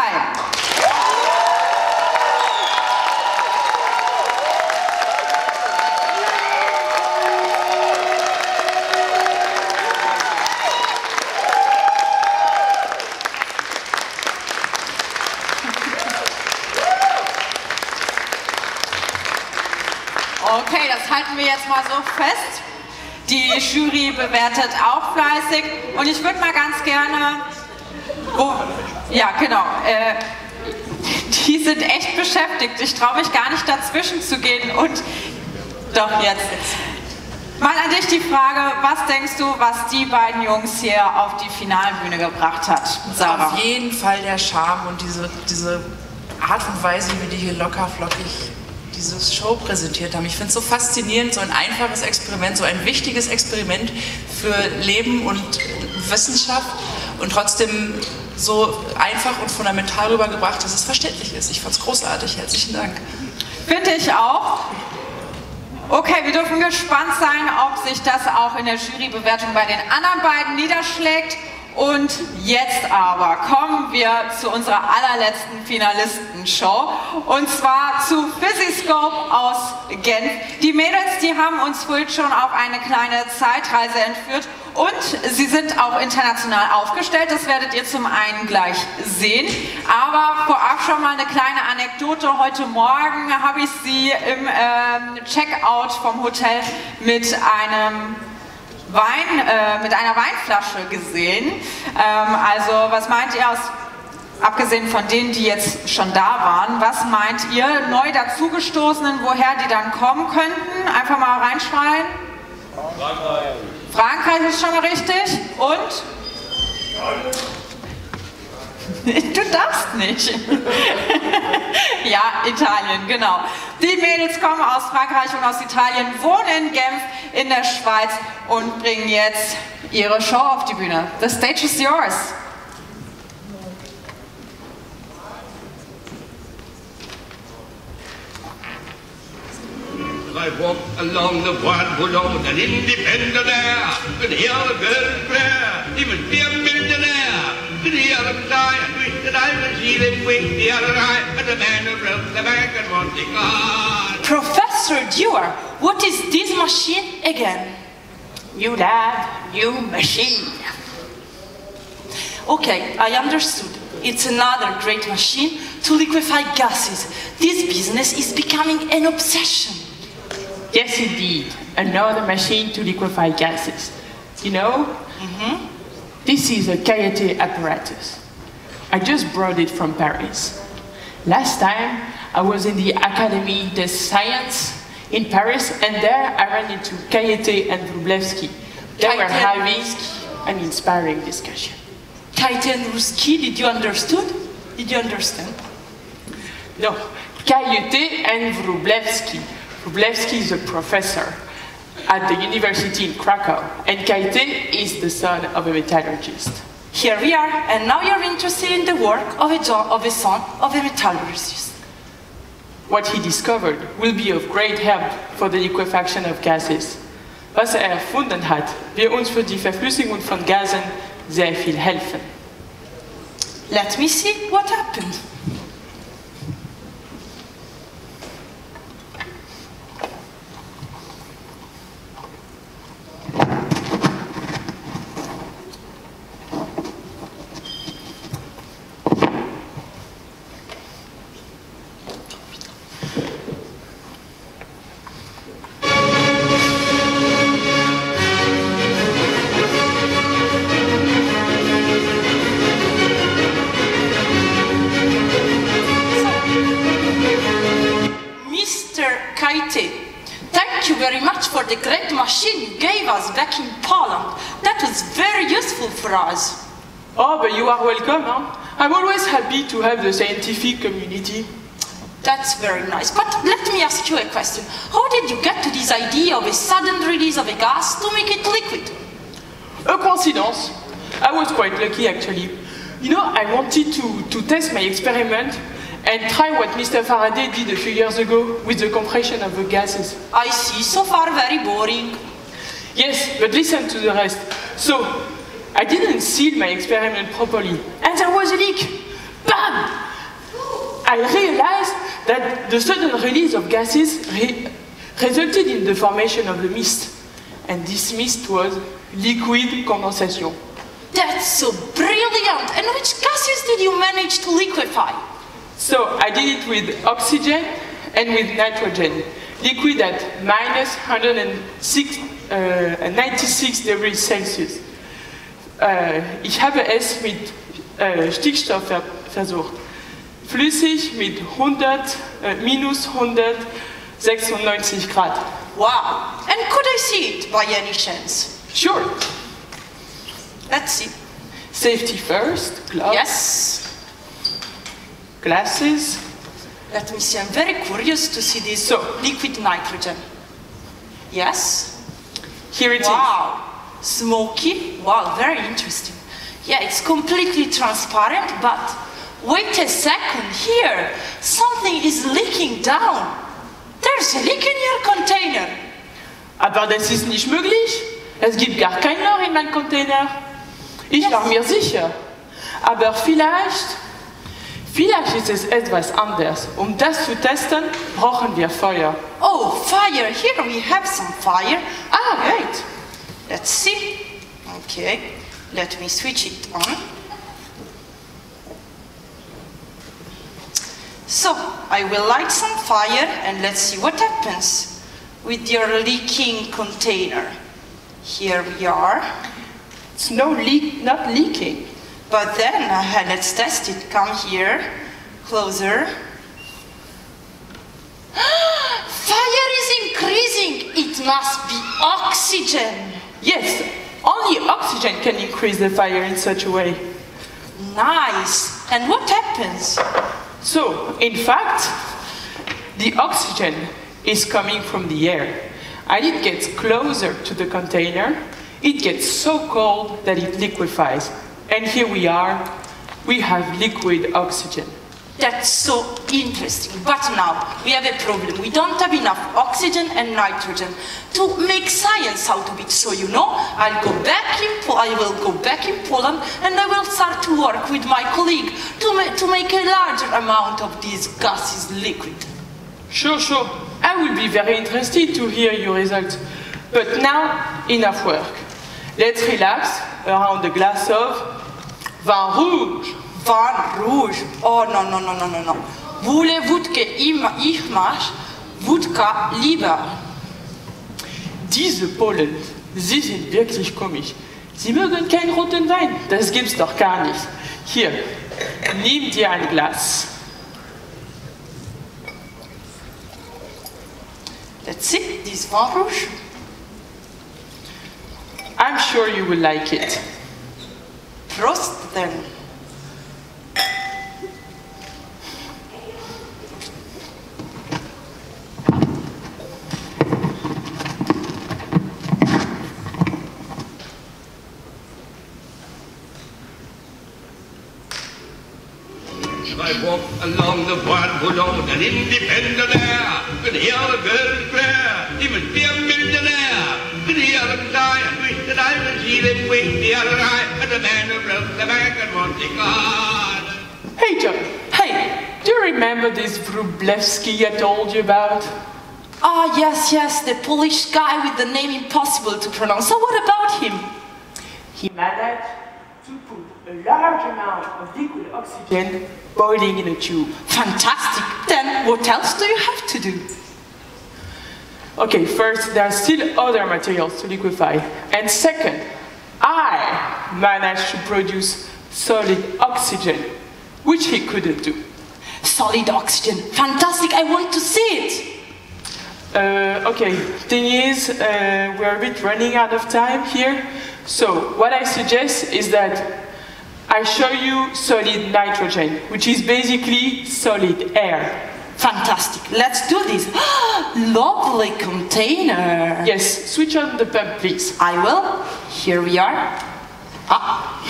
Okay, das halten wir jetzt mal so fest. Die Jury bewertet auch fleißig und ich würde mal ganz gerne, ja genau, die sind echt beschäftigt. Ich traue mich gar nicht dazwischen zu gehen und doch jetzt. Mal an dich die Frage, was denkst du, was die beiden Jungs hier auf die Finalbühne gebracht hat? Sarah. Auf jeden Fall der Charme und diese Art und Weise, wie die hier locker flockig diese Show präsentiert haben. Ich finde es so faszinierend, so ein einfaches Experiment, so ein wichtiges Experiment für Leben und Wissenschaft und trotzdem so einfach und fundamental rübergebracht, dass es verständlich ist. Ich fand es großartig. Herzlichen Dank. Finde ich auch. Okay, wir dürfen gespannt sein, ob sich das auch in der Jurybewertung bei den anderen beiden niederschlägt. Und jetzt aber kommen wir zu unserer allerletzten Finalistenshow und zwar zu Physiscope aus Genf. Die Mädels, die haben uns vorhin schon auf eine kleine Zeitreise entführt und sie sind auch international aufgestellt, das werdet ihr zum einen gleich sehen. Aber vorab schon mal eine kleine Anekdote. Heute Morgen habe ich sie im Checkout vom Hotel mit einer Weinflasche gesehen. Also was meint ihr, abgesehen von denen, die jetzt schon da waren, was meint ihr, neu dazugestoßenen, woher die dann kommen könnten? Einfach mal reinschreien. Frankreich. Frankreich ist schon mal richtig. Und? Du darfst nicht. Ja, Italien, genau. Die Mädels kommen aus Frankreich und aus Italien, wohnen in Genf in der Schweiz und bringen jetzt ihre Show auf die Bühne. The stage is yours. I walked along the wide wood on an independent air, could hear the birds prayer, he must be a millionaire. Could hear them sigh and wish that I could see them wink the other eye at the man who broke the bank and wanting God. Professor Dewar, what is this machine again? New lab, new machine. Okay, I understood. It's another great machine to liquefy gases. This business is becoming an obsession. Yes, indeed. Another machine to liquefy gases. You know, this is a KIT apparatus. I just brought it from Paris. Last time, I was in the Académie des Sciences in Paris, and there I ran into KIT and Wróblewski. They were having an inspiring discussion. KIT and Wróblewski, did you understand? Did you understand? No, KIT and Wróblewski. Wróblewski is a professor at the University in Krakow, and KIT is the son of a metallurgist. Here we are, and now you're interested in the work of a son of a metallurgist. What he discovered will be of great help for the liquefaction of gases. Was erfunden hat, wird uns für die Verflüssigung von Gasen sehr viel helfen. Let me see what happened. for the great machine you gave us back in Poland. That was very useful for us. Oh, but you are welcome, huh? I'm always happy to have the scientific community. That's very nice. But let me ask you a question. How did you get to this idea of a sudden release of a gas to make it liquid? A coincidence. I was quite lucky, actually. You know, I wanted to test my experiment and try what Mr. Faraday did a few years ago with the compression of the gases. I see. So far, very boring. Yes, but listen to the rest. So, I didn't seal my experiment properly, and there was a leak. Bam! I realized that the sudden release of gases resulted in the formation of the mist. And this mist was liquid condensation. That's so brilliant! And which gases did you manage to liquefy? So I did it with oxygen and with nitrogen. Liquid at minus 96 degrees Celsius. Ich habe es mit Stickstoff versucht. Flüssig mit minus 196 Grad. Wow! And could I see it by any chance? Sure. Let's see. Safety first. Gloves. Yes. Glasses. Let me see. I'm very curious to see this liquid nitrogen. Yes. Here it is. Wow. Smoky. Wow, very interesting. Yeah, it's completely transparent, but wait a second. Here, something is leaking down. There's a leak in your container. Aber das ist nicht möglich. Es gibt gar kein Loch in meinem Container. Ich war mir sicher. Aber vielleicht ist es etwas anders. Das zu testen, brauchen wir Feuer. Oh, fire. Here we have some fire. Ah, great. Let's see. Okay, let me switch it on. So, I will light some fire and let's see what happens with your leaking container. Here we are. It's not leaking. But then, let's test it. Come here, closer. Fire is increasing. It must be oxygen. Yes, only oxygen can increase the fire in such a way. Nice. And what happens? So, in fact, the oxygen is coming from the air. And it gets closer to the container. It gets so cold that it liquefies. And here we are. We have liquid oxygen. That's so interesting. But now, we have a problem. We don't have enough oxygen and nitrogen to make science out of it. So, you know, I will go back in Poland and I will start to work with my colleague to make a larger amount of these gases liquid. Sure. I will be very interested to hear your results. But now, enough work. Let's relax around a glass of vin rouge. Vin rouge? Oh, no. Voulez-vous que ich mache Wodka lieber? Diese Polen, sie sind wirklich komisch. Sie mögen keinen roten Wein. Das gibt's doch gar nicht. Hier, nimm dir ein Glas. Let's see, this vin rouge. I'm sure you will like it. Prost then. I walk along the Bois de Boulogne, an independent air, could hear the birds clear, he must be a millionaire, could hear them sigh, and wish that I would see them wink the other eye, at the man who broke the back and wanted God. Hey, John. Hey, do you remember this Wróblewski I told you about? Ah, yes, the Polish guy with the name impossible to pronounce. So what about him? He managed to put a large amount of liquid oxygen boiling in a tube. Fantastic. Then what else do you have to do? Okay, first, there are still other materials to liquefy. And second, I managed to produce solid oxygen, which he couldn't do. Solid oxygen. Fantastic. I want to see it. Okay, thing is, we're a bit running out of time here. So what I suggest is that I show you solid nitrogen, which is basically solid air. Fantastic. Let's do this. Lovely container. Yes, switch on the pump, please. I will. Here we are. Ah.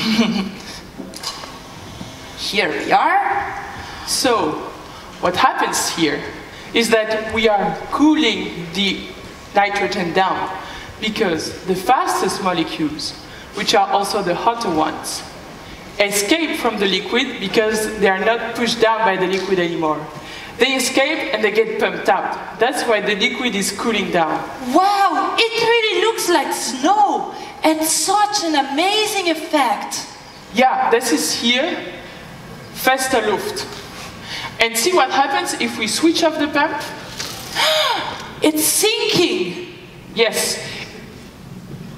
Here we are. So, what happens here is that we are cooling the nitrogen down because the fastest molecules, which are also the hotter ones, escape from the liquid because they are not pushed down by the liquid anymore. They escape and they get pumped out. That's why the liquid is cooling down. Wow, it really looks like snow. It's such an amazing effect. Yeah, this is here, feste Luft. And see what happens if we switch off the pump? It's sinking. Yes.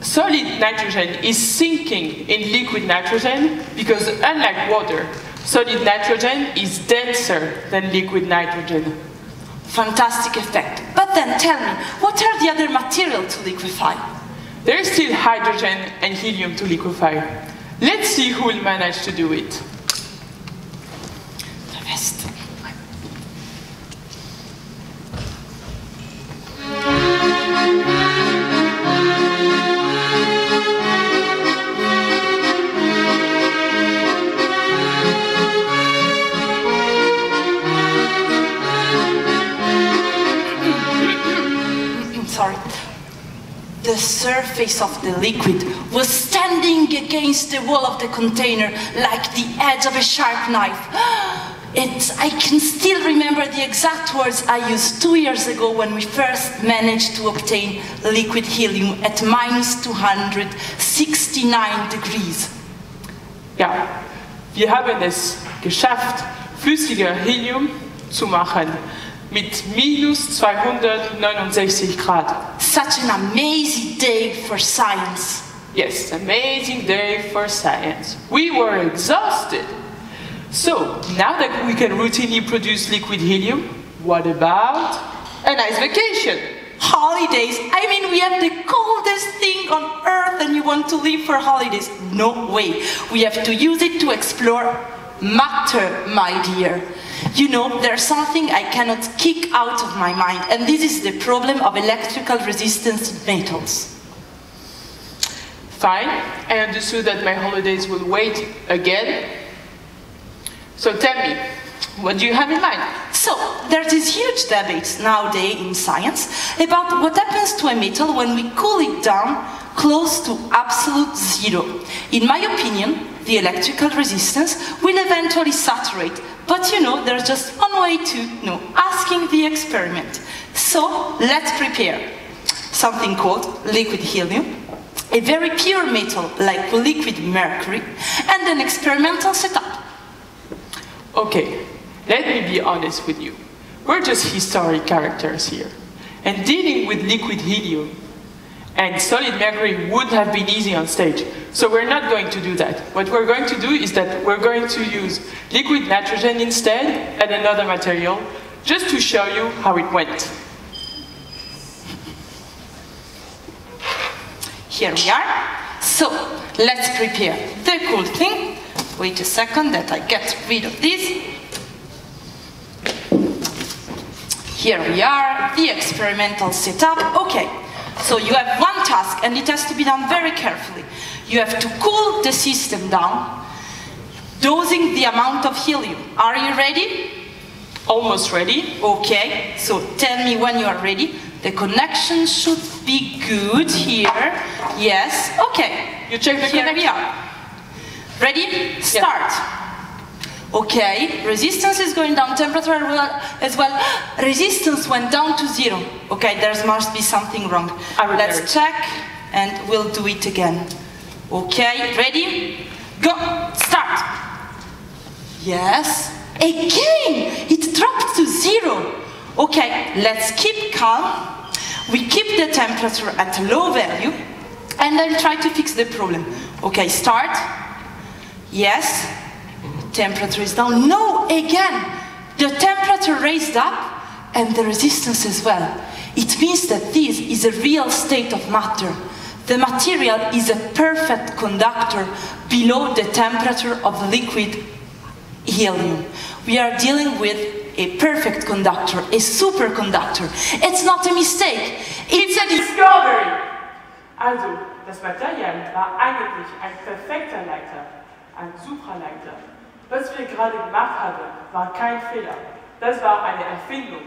Solid nitrogen is sinking in liquid nitrogen because unlike water, solid nitrogen is denser than liquid nitrogen. Fantastic effect. But then tell me, what are the other materials to liquefy? There is still hydrogen and helium to liquefy. Let's see who will manage to do it. The best. Sorry. The surface of the liquid was standing against the wall of the container like the edge of a sharp knife. I can still remember the exact words I used 2 years ago when we first managed to obtain liquid helium at -269 degrees. Ja, wir haben es geschafft, flüssiger Helium zu machen mit -269 Grad. Such an amazing day for science. Yes, amazing day for science. We were exhausted. So, now that we can routinely produce liquid helium, what about a nice vacation? Holidays. I mean, we have the coldest thing on earth and you want to leave for holidays. No way. We have to use it to explore matter, my dear. You know, there's something I cannot kick out of my mind, and this is the problem of electrical resistance in metals. Fine, I understood that my holidays will wait again. So tell me, what do you have in mind? So, there's this huge debate nowadays in science about what happens to a metal when we cool it down close to absolute zero. In my opinion, the electrical resistance will eventually saturate, but you know, there's just one way to asking the experiment. So, let's prepare something called liquid helium, a very pure metal like liquid mercury, and an experimental setup. Okay, let me be honest with you. We're just historic characters here. And dealing with liquid helium and solid mercury would have been easy on stage. So we're not going to do that. What we're going to do is that we're going to use liquid nitrogen instead and another material just to show you how it went. Here we are. So, let's prepare the cool thing. Wait a second that I get rid of this. Here we are, the experimental setup. Okay, so you have one task and it has to be done very carefully. You have to cool the system down, dosing the amount of helium. Are you ready? Almost ready. Okay, so tell me when you are ready. The connection should be good here. Yes, okay. You check the connection? Here we are. Ready? Start. Yeah. Okay, resistance is going down, temperature as well. Resistance went down to zero. Okay, there must be something wrong. Let's check and we'll do it again. Okay, ready? Go, start. Yes, again, it dropped to zero. Okay, let's keep calm. We keep the temperature at a low value and I'll try to fix the problem. Okay, start. Yes, temperature is down. No, again, the temperature raised up and the resistance as well. It means that this is a real state of matter. The material is a perfect conductor below the temperature of the liquid helium. We are dealing with a perfect conductor, a superconductor. It's not a mistake. It's a discovery. Also, das Material war eigentlich ein perfekter Leiter, ein Supraleiter. Was wir gerade gemacht haben, war kein Fehler. Das war eine Erfindung.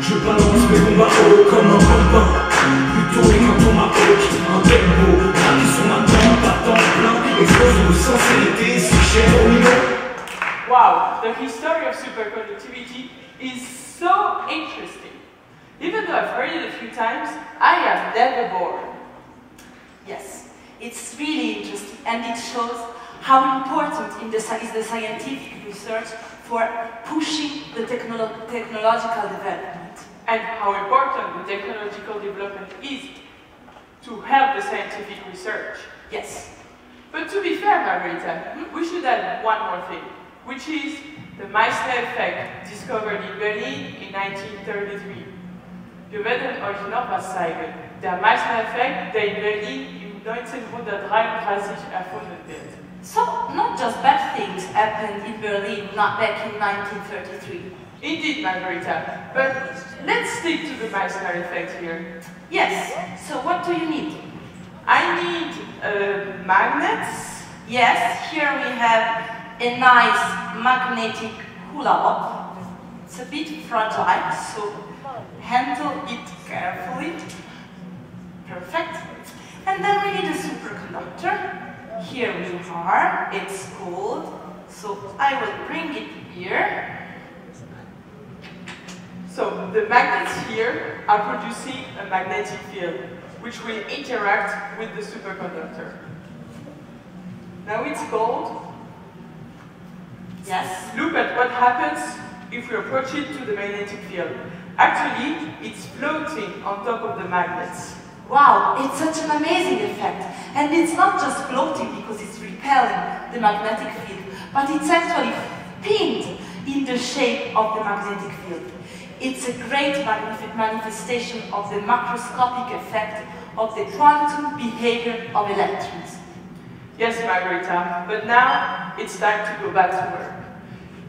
Je balance mes combats haut comme un bambin. Plutôt quand on m'approche en tempo. Qui sont maintenant pas temps plein. Expose nos sincérité si cher au niveau. Wow, the history of superconductivity is so interesting. Even though I've heard it a few times, I am never bored. Yes, it's really interesting, and it shows how important is the scientific research for pushing the technological development. And how important the technological development is to help the scientific research. Yes. But to be fair, Margarita, we should add one more thing, which is the Meissner effect discovered in Berlin in 1933. Wir werden euch noch was zeigen. Der Meissner-Effekt, der in Berlin im 1933 erfunden wird. So, not just bad things happened in Berlin, not back in 1933. Indeed, Margarita. But let's stick to the Meissner effect here. Yes. So what do you need? I need magnets. Yes. Here we have a nice magnetic hula hoop. It's a bit fragile, so handle it carefully. Perfect. And then we need a superconductor. Here we are. It's cold, so I will bring it here. So the magnets here are producing a magnetic field, which will interact with the superconductor. Now it's cold. Yes. Look at what happens if we approach it to the magnetic field. Actually, it's floating on top of the magnets. Wow, it's such an amazing effect. And it's not just floating because it's repelling the magnetic field, but it's actually pinned in the shape of the magnetic field. It's a great manifestation of the macroscopic effect of the quantum behavior of electrons. Yes, Margarita, but now it's time to go back to work.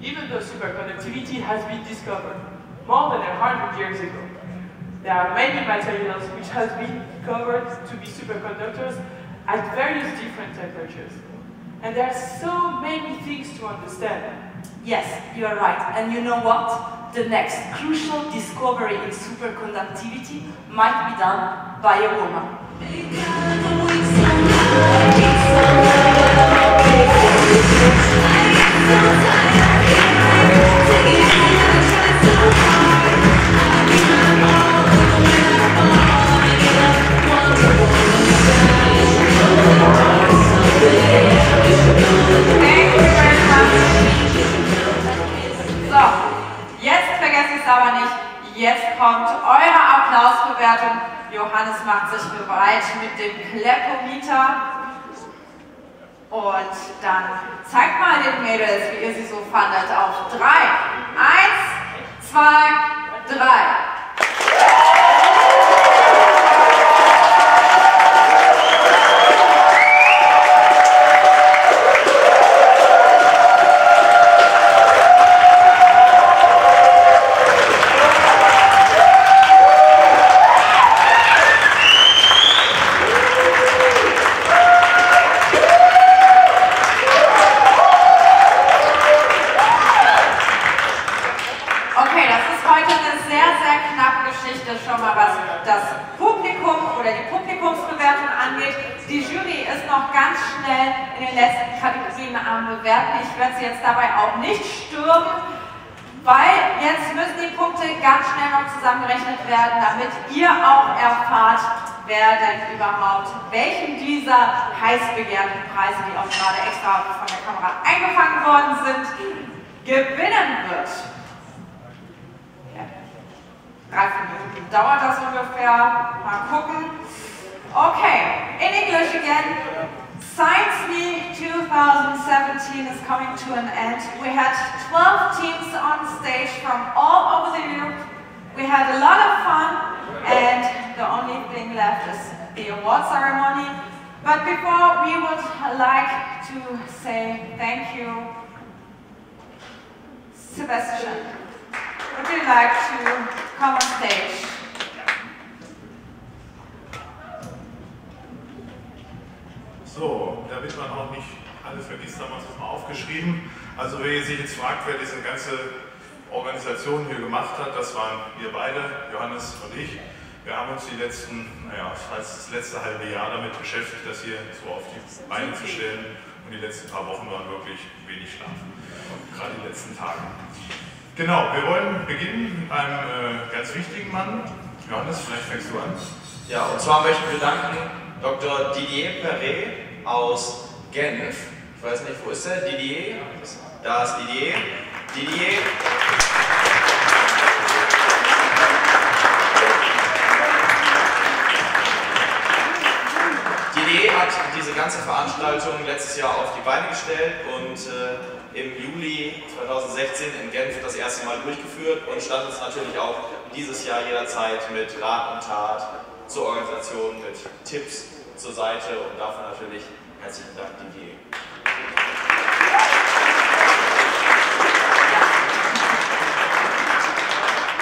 Even though superconductivity has been discovered more than 100 years ago, there are many materials which have been discovered to be superconductors at various different temperatures. And there are so many things to understand. Yes, you are right. And you know what? The next crucial discovery in superconductivity might be done by a woman. So, jetzt vergesst es aber nicht. Jetzt kommt eure Applausbewertung. Johannes macht sich bereit mit dem Kleppometer. Und dann zeigt mal den Mädels, wie ihr sie so fandet. Auf 3. 1, 2, 3. Schon mal, was das Publikum oder die Publikumsbewertung angeht. Die Jury ist noch ganz schnell in den letzten Kategorien am Bewerten. Ich werde sie jetzt dabei auch nicht stürmen, weil jetzt müssen die Punkte ganz schnell noch zusammengerechnet werden, damit ihr auch erfahrt, wer denn überhaupt welchen dieser heiß begehrten Preise, die auch gerade extra von der Kamera eingefangen worden sind, gewinnen wird. 3 Minuten dauert das ungefähr. Mal gucken. Okay, in English again. Science Week 2017 is coming to an end. We had 12 teams on stage from all over Europe. We had a lot of fun, and the only thing left is the award ceremony. But before, we would like to say thank you. Sebastian, would you like to come on stage? So, damit man auch nicht alles vergisst, haben wir uns das mal aufgeschrieben. Also wer sich jetzt fragt, wer diese ganze Organisation hier gemacht hat, das waren wir beide, Johannes und ich. Wir haben uns die letzten, das letzte halbe Jahr damit beschäftigt, das hier so auf die Beine zu stellen. Und die letzten paar Wochen waren wirklich wenig schlafen, gerade die letzten Tage. Genau, wir wollen beginnen mit einem ganz wichtigen Mann. Johannes, vielleicht fängst du an. Ja, und zwar möchten wir danken Dr. Didier Perret aus Genf. Ich weiß nicht, wo ist er? Didier? Da ist Didier. Didier hat diese ganze Veranstaltung letztes Jahr auf die Beine gestellt und im Juli 2016 in Genf das erste Mal durchgeführt und stand uns natürlich auch dieses Jahr jederzeit mit Rat und Tat zur Organisation, mit Tipps zur Seite und dafür natürlich herzlichen Dank, Didier.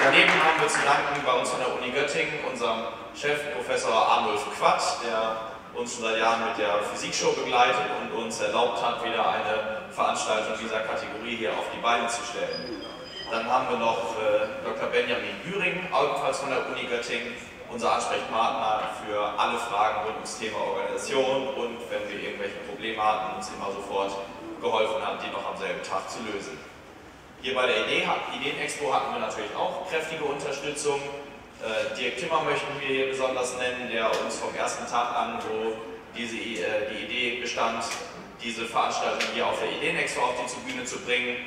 Daneben haben wir zu danken bei uns von der Uni Göttingen unserem Chef, Professor Arnulf Quatt, der uns schon seit Jahren mit der Physikshow begleitet und uns erlaubt hat, wieder eine Veranstaltung dieser Kategorie hier auf die Beine zu stellen. Dann haben wir noch Dr. Benjamin Büring, ebenfalls von der Uni Göttingen, unser Ansprechpartner für alle Fragen rund ums Thema Organisation und wenn wir irgendwelche Probleme hatten, uns immer sofort geholfen hat, die noch am selben Tag zu lösen. Hier bei der Ideen Expo hatten wir natürlich auch kräftige Unterstützung. Dirk Timmer möchten wir hier besonders nennen, der uns vom ersten Tag an, wo die Idee bestand, diese Veranstaltung hier auf der Ideen Expo auf die Bühne zu bringen,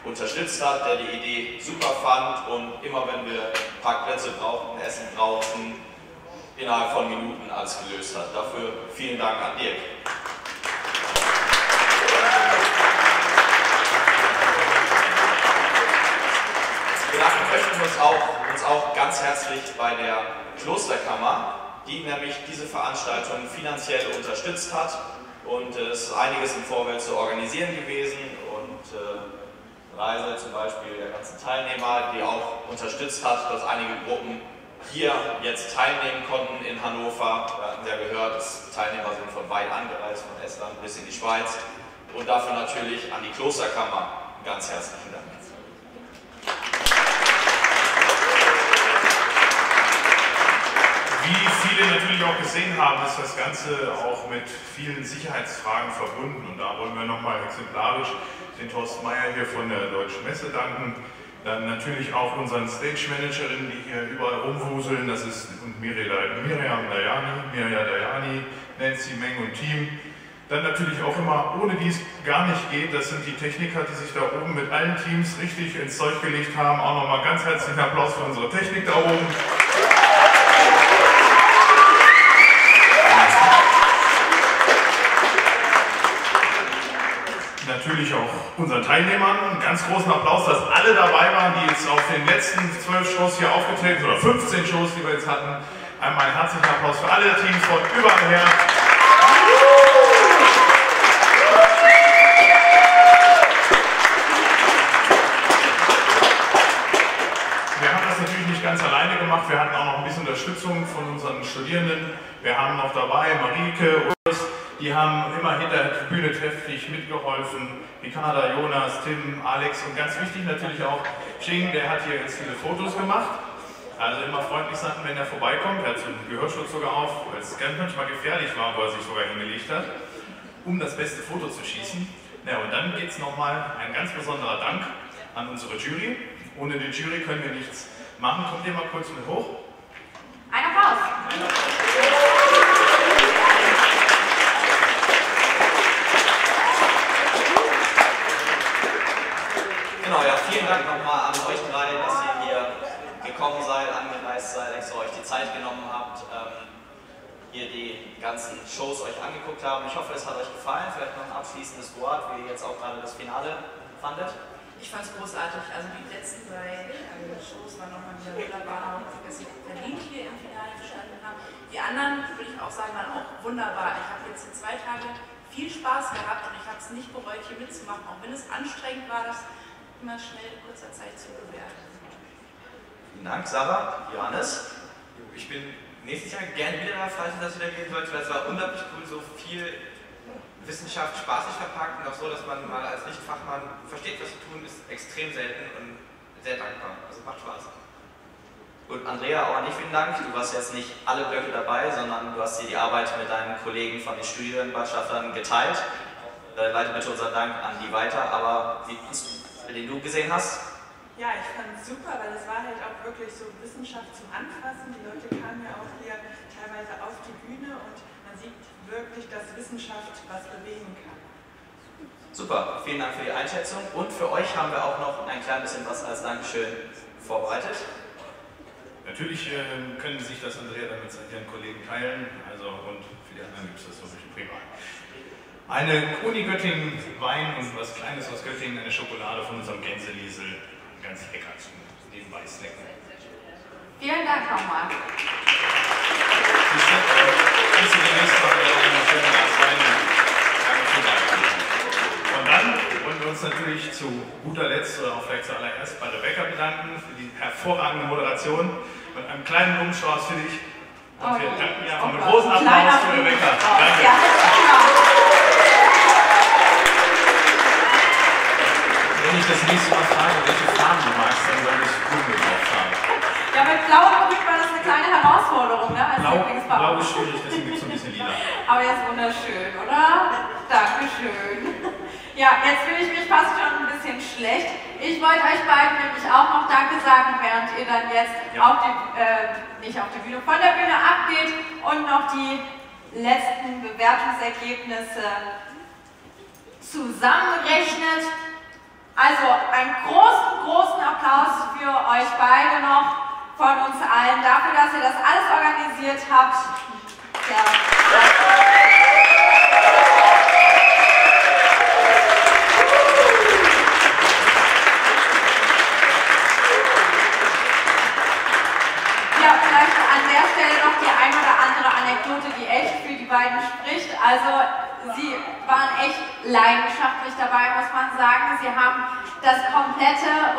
unterstützt hat, der die Idee super fand und immer wenn wir Parkplätze brauchten, Essen brauchten, innerhalb von Minuten alles gelöst hat. Dafür vielen Dank an Dirk. Bedanken möchten wir uns auch ganz herzlich bei der Klosterkammer, die nämlich diese Veranstaltung finanziell unterstützt hat und es ist einiges im Vorfeld zu organisieren gewesen und Reise zum Beispiel der ganzen Teilnehmer, die auch unterstützt hat, dass einige Gruppen hier jetzt teilnehmen konnten in Hannover. Wir hatten ja gehört, dass Teilnehmer sind von weit angereist, von Estland bis in die Schweiz und dafür natürlich an die Klosterkammer ganz herzlichen Dank. Wie viele natürlich auch gesehen haben, ist das Ganze auch mit vielen Sicherheitsfragen verbunden. Und da wollen wir nochmal exemplarisch den Thorsten Meyer hier von der Deutschen Messe danken. Dann natürlich auch unseren Stage-Managerinnen, die hier überall rumwuseln. Das ist Mirja Dayani, Nancy Meng und Team. Dann natürlich auch immer, ohne die es gar nicht geht, das sind die Techniker, die sich da oben mit allen Teams richtig ins Zeug gelegt haben. Auch nochmal ganz herzlichen Applaus für unsere Technik da oben. Natürlich auch unseren Teilnehmern einen ganz großen Applaus, dass alle dabei waren, die jetzt auf den letzten 12 Shows hier aufgetreten sind, oder 15 Shows, die wir jetzt hatten. Einmal einen herzlichen Applaus für alle Teams von überall her. Wir haben das natürlich nicht ganz alleine gemacht, wir hatten auch noch ein bisschen Unterstützung von unseren Studierenden. Wir haben noch dabei Marieke, Urs, die haben immer hinter der Bühne trefflich mitgeholfen. Ricarda, Jonas, Tim, Alex und ganz wichtig natürlich auch Ching, der hat hier ganz viele Fotos gemacht. Also immer freundlich sein, wenn er vorbeikommt. Er hat so einen Gehörschutz sogar auf, weil es ganz manchmal gefährlich war, wo er sich sogar hingelegt hat, um das beste Foto zu schießen. Ja, und dann geht es nochmal ein ganz besonderer Dank an unsere Jury. Ohne die Jury können wir nichts machen. Kommt ihr mal kurz mit hoch. Ein Applaus. Genau, ja, vielen Dank nochmal an euch drei, dass ihr hier gekommen seid, angereist seid, extra euch die Zeit genommen habt. hier die ganzen Shows euch angeguckt haben. Ich hoffe, es hat euch gefallen. Vielleicht noch ein abschließendes Wort, wie ihr jetzt auch gerade das Finale fandet. Ich fand es großartig. Also die letzten 3 Shows waren nochmal wieder wunderbar. Und dass sie verdient hier im Finale gestanden haben. Die anderen, würde ich auch sagen, waren auch wunderbar. Ich habe jetzt in 2 Tagen viel Spaß gehabt und ich habe es nicht bereut, hier mitzumachen, auch wenn es anstrengend war, das immer schnell in kurzer Zeit zu bewerten. Vielen Dank, Sarah. Johannes? Ich bin nächstes Jahr gerne wieder da, falls das wieder gehen sollte, weil es war unglaublich cool, so viel Wissenschaft spaßig verpackt und auch so, dass man mal als Nicht-Fachmann versteht, was sie tun, ist extrem selten und sehr dankbar. Also macht Spaß. Gut, Andrea, auch an dich vielen Dank. Du warst jetzt nicht alle Blöcke dabei, sondern du hast hier die Arbeit mit deinen Kollegen von den Studienbotschaftlern geteilt. Leite bitte unseren Dank an die weiter, aber wie den du gesehen hast? Ja, ich fand es super, weil es war halt auch wirklich so Wissenschaft zum Anfassen. Die Leute kamen ja auch hier teilweise auf die Bühne und man sieht wirklich, dass Wissenschaft was bewegen kann. Super, vielen Dank für die Einschätzung und für euch haben wir auch noch ein klein bisschen was als Dankeschön vorbereitet. Natürlich können sich das Andrea dann mit ihren Kollegen teilen, also und für die anderen gibt es das so ein bisschen privat. Eine Uni Göttingen Wein und was Kleines aus Göttingen, eine Schokolade von unserem Gänseliesel, ganz lecker zum nebenbei snacken. Vielen Dank nochmal. Und dann wollen wir uns natürlich zu guter Letzt oder auch vielleicht zuallererst bei Rebecca bedanken für die hervorragende Moderation mit einem kleinen Blumenstrauß für dich. Und wir danken ja einen großen Applaus für Rebecca. Danke. Wenn ich das nächste Mal frage, welche Farben du magst, dann soll ich Blumen drauf haben. Ja, mit Blau kriegt man das eine kleine Herausforderung, ne? Als Lieblingsfarbe. Blau ist schwierig, deswegen gibt es ein bisschen lila. Aber der ist wunderschön, oder? Dankeschön. Ja, jetzt fühle ich mich fast schon ein bisschen schlecht. Ich wollte euch beiden nämlich auch noch Danke sagen, während ihr dann jetzt auf die, nicht auf die Bühne, von der Bühne abgeht und noch die letzten Bewertungsergebnisse zusammenrechnet. Also einen großen Applaus für euch beide noch von uns allen dafür, dass ihr das alles organisiert habt. Ja. Ja, vielleicht an der Stelle noch die ein oder andere Anekdote, die echt für die beiden spricht. Also sie waren echt leidenschaftlich dabei, muss man sagen. Sie haben das komplette,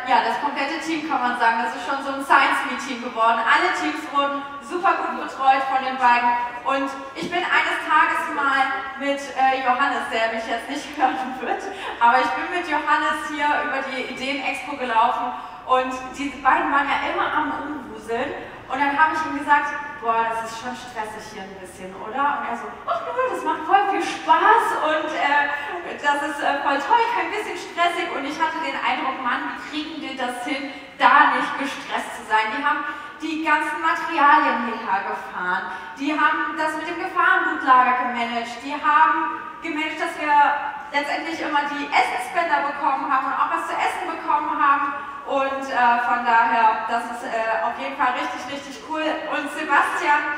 das komplette Team, kann man sagen, das ist schon so ein Science-Me-Team geworden. Alle Teams wurden super gut betreut von den beiden. Und ich bin eines Tages mal mit Johannes, der mich jetzt nicht hören wird, aber ich bin mit Johannes hier über die Ideen Expo gelaufen und die beiden waren ja immer am Rumwuseln. Und dann habe ich ihm gesagt, boah, das ist schon stressig hier ein bisschen, oder? Und er so, ach nö, das macht voll viel Spaß und das ist voll toll, kein bisschen stressig. Und ich hatte den Eindruck, Mann, wie kriegen die das hin, da nicht gestresst zu sein? Die haben die ganzen Materialien hierher gefahren, die haben das mit dem Gefahrenblutlager gemanagt, die haben gemanagt, dass wir letztendlich immer die Essensspender bekommen haben und auch was zu essen bekommen haben. Und von daher, das ist auf jeden Fall richtig cool. Und Sebastian,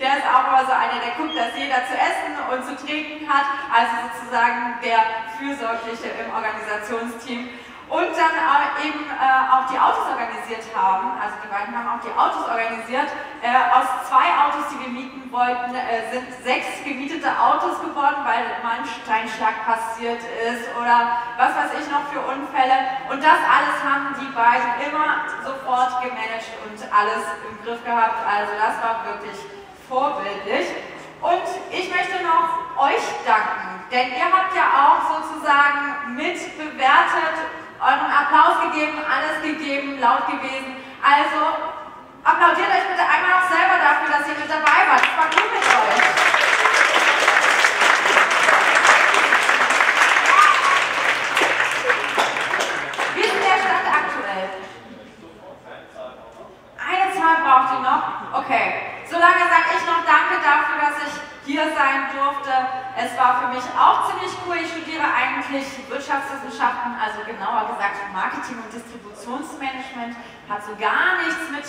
der ist auch immer so einer, der guckt, dass jeder zu essen und zu trinken hat. Also sozusagen der Fürsorgliche im Organisationsteam. Und dann eben auch die Autos organisiert haben. Also die beiden haben auch die Autos organisiert. Aus 2 Autos, die wir mieten wollten, sind 6 gemietete Autos geworden, weil mal ein Steinschlag passiert ist oder was weiß ich noch für Unfälle. Und das alles haben die beiden immer sofort gemanagt und alles im Griff gehabt. Also das war wirklich vorbildlich. Und ich möchte noch euch danken, denn ihr habt ja auch sozusagen mitbewertet, euren Applaus gegeben, alles gegeben, laut gewesen. Also applaudiert euch bitte einmal noch selber dafür, dass ihr mit dabei wart. Es war gut mit euch. Wie ist denn der Stand aktuell? Eine Zahl braucht ihr noch? Okay. Solange sage ich noch Danke dafür, dass ich hier sein durfte. Es war für mich auch ziemlich cool. Ich studiere eigentlich Wirtschaftswissenschaften, also genauer gesagt Marketing und Distributionsmanagement. Hat so gar nichts mit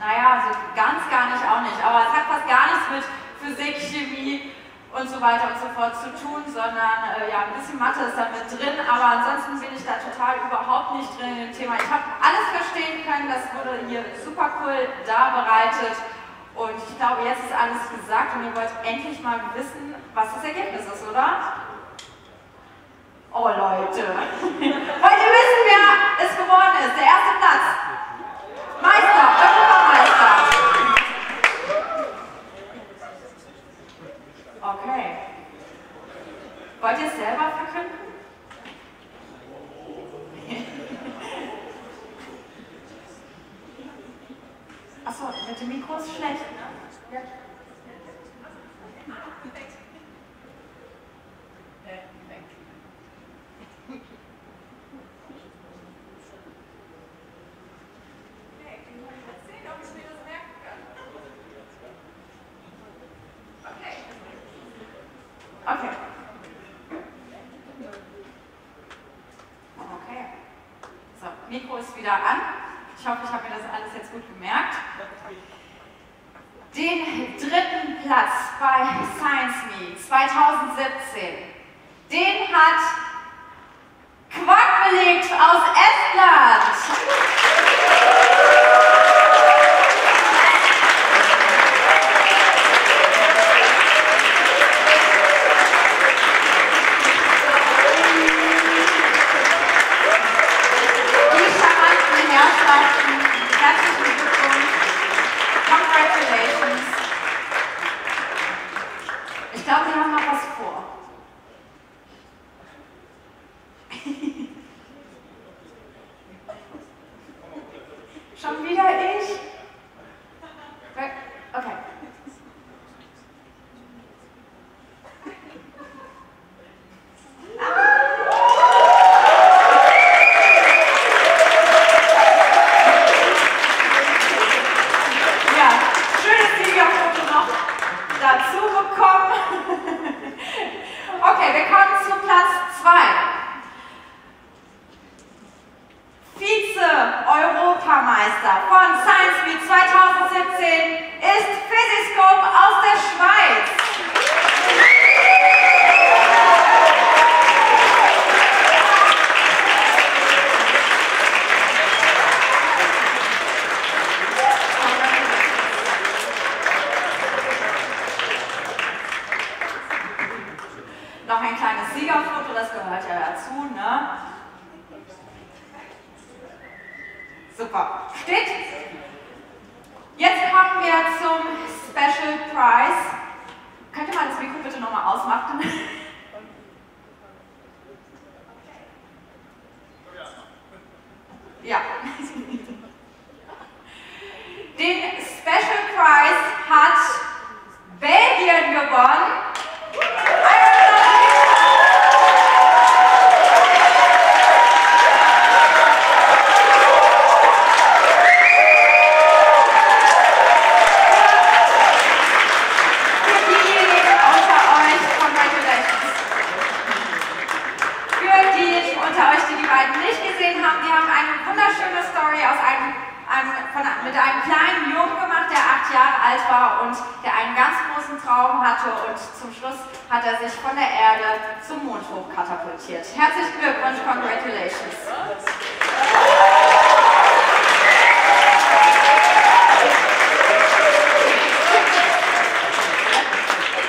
naja, so ganz gar nicht auch nicht, aber es hat fast gar nichts mit Physik, Chemie und so weiter und so fort zu tun, sondern ja, ein bisschen Mathe ist da mit drin, aber ansonsten bin ich da total überhaupt nicht drin in dem Thema. Ich habe alles verstehen können, das wurde hier super cool darbereitet und ich glaube, jetzt ist alles gesagt und ihr wollt endlich mal wissen, was das Ergebnis ist, oder? Oh Leute, wollt ihr wissen, wer es geworden ist? Der erste Platz. Meister, Europameister. Okay. Wollt ihr es selber verkünden? Achso, mit dem Mikro ist schlecht, ne? Ja. Okay. Okay. So, Mikro ist wieder an. Ich hoffe, ich habe mir das alles jetzt gut gemerkt. Den dritten Platz bei Science Me 2017, den hat Quack belegt aus Estland. Herzlichen Glückwunsch. Congratulations. Ich glaube, wir haben noch was vor. Schon wieder ich? Okay. Dazu bekommen. Okay, wir kommen zu Platz 2. Vize-Europameister von Science Week 2017 ist Physiscope aus der Schweiz. Noch ein kleines Siegerfoto, das gehört ja dazu, ne? Super. Steht? Jetzt kommen wir zum Special Prize. Könnt ihr mal das Mikro bitte nochmal ausmachen? Ja. Den Special Prize hat Belgien gewonnen. Mit einem kleinen Jungen gemacht, der 8 Jahre alt war und der einen ganz großen Traum hatte und zum Schluss hat er sich von der Erde zum Mond hoch katapultiert. Herzlichen Glückwunsch, congratulations.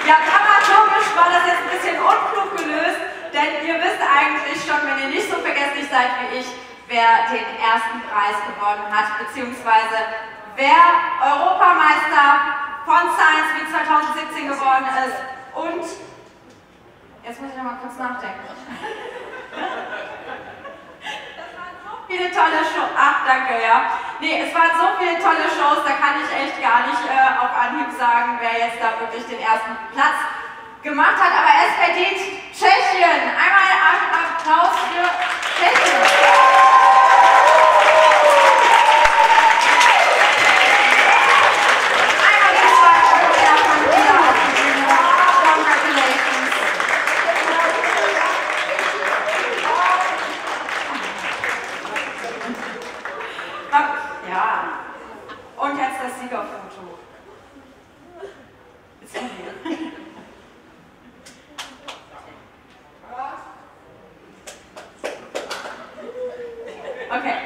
Ja, dramaturgisch war das jetzt ein bisschen unklug gelöst, denn ihr wisst eigentlich schon, wenn ihr nicht so vergesslich seid wie ich, wer den ersten Preis gewonnen hat, beziehungsweise wer Europameister von Science Week 2017 geworden ist. Und jetzt muss ich noch mal kurz nachdenken. Das waren so viele tolle Shows. Ach, danke, ja. Nee, es waren so viele tolle Shows, da kann ich echt gar nicht auf Anhieb sagen, wer jetzt da wirklich den ersten Platz gemacht hat. Aber es verdient Tschechien. Einmal einen Applaus für Tschechien. Und jetzt das Okay.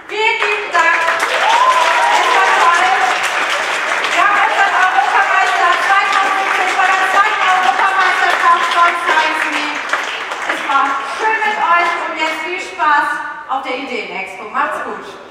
Vielen lieben Dank. Es war toll. Wir haben unseren Europameister 2017 bei der zweiten Europameisterschaft von Science Week. Es war schön mit euch und jetzt viel Spaß auf der Ideen Expo. Macht's gut.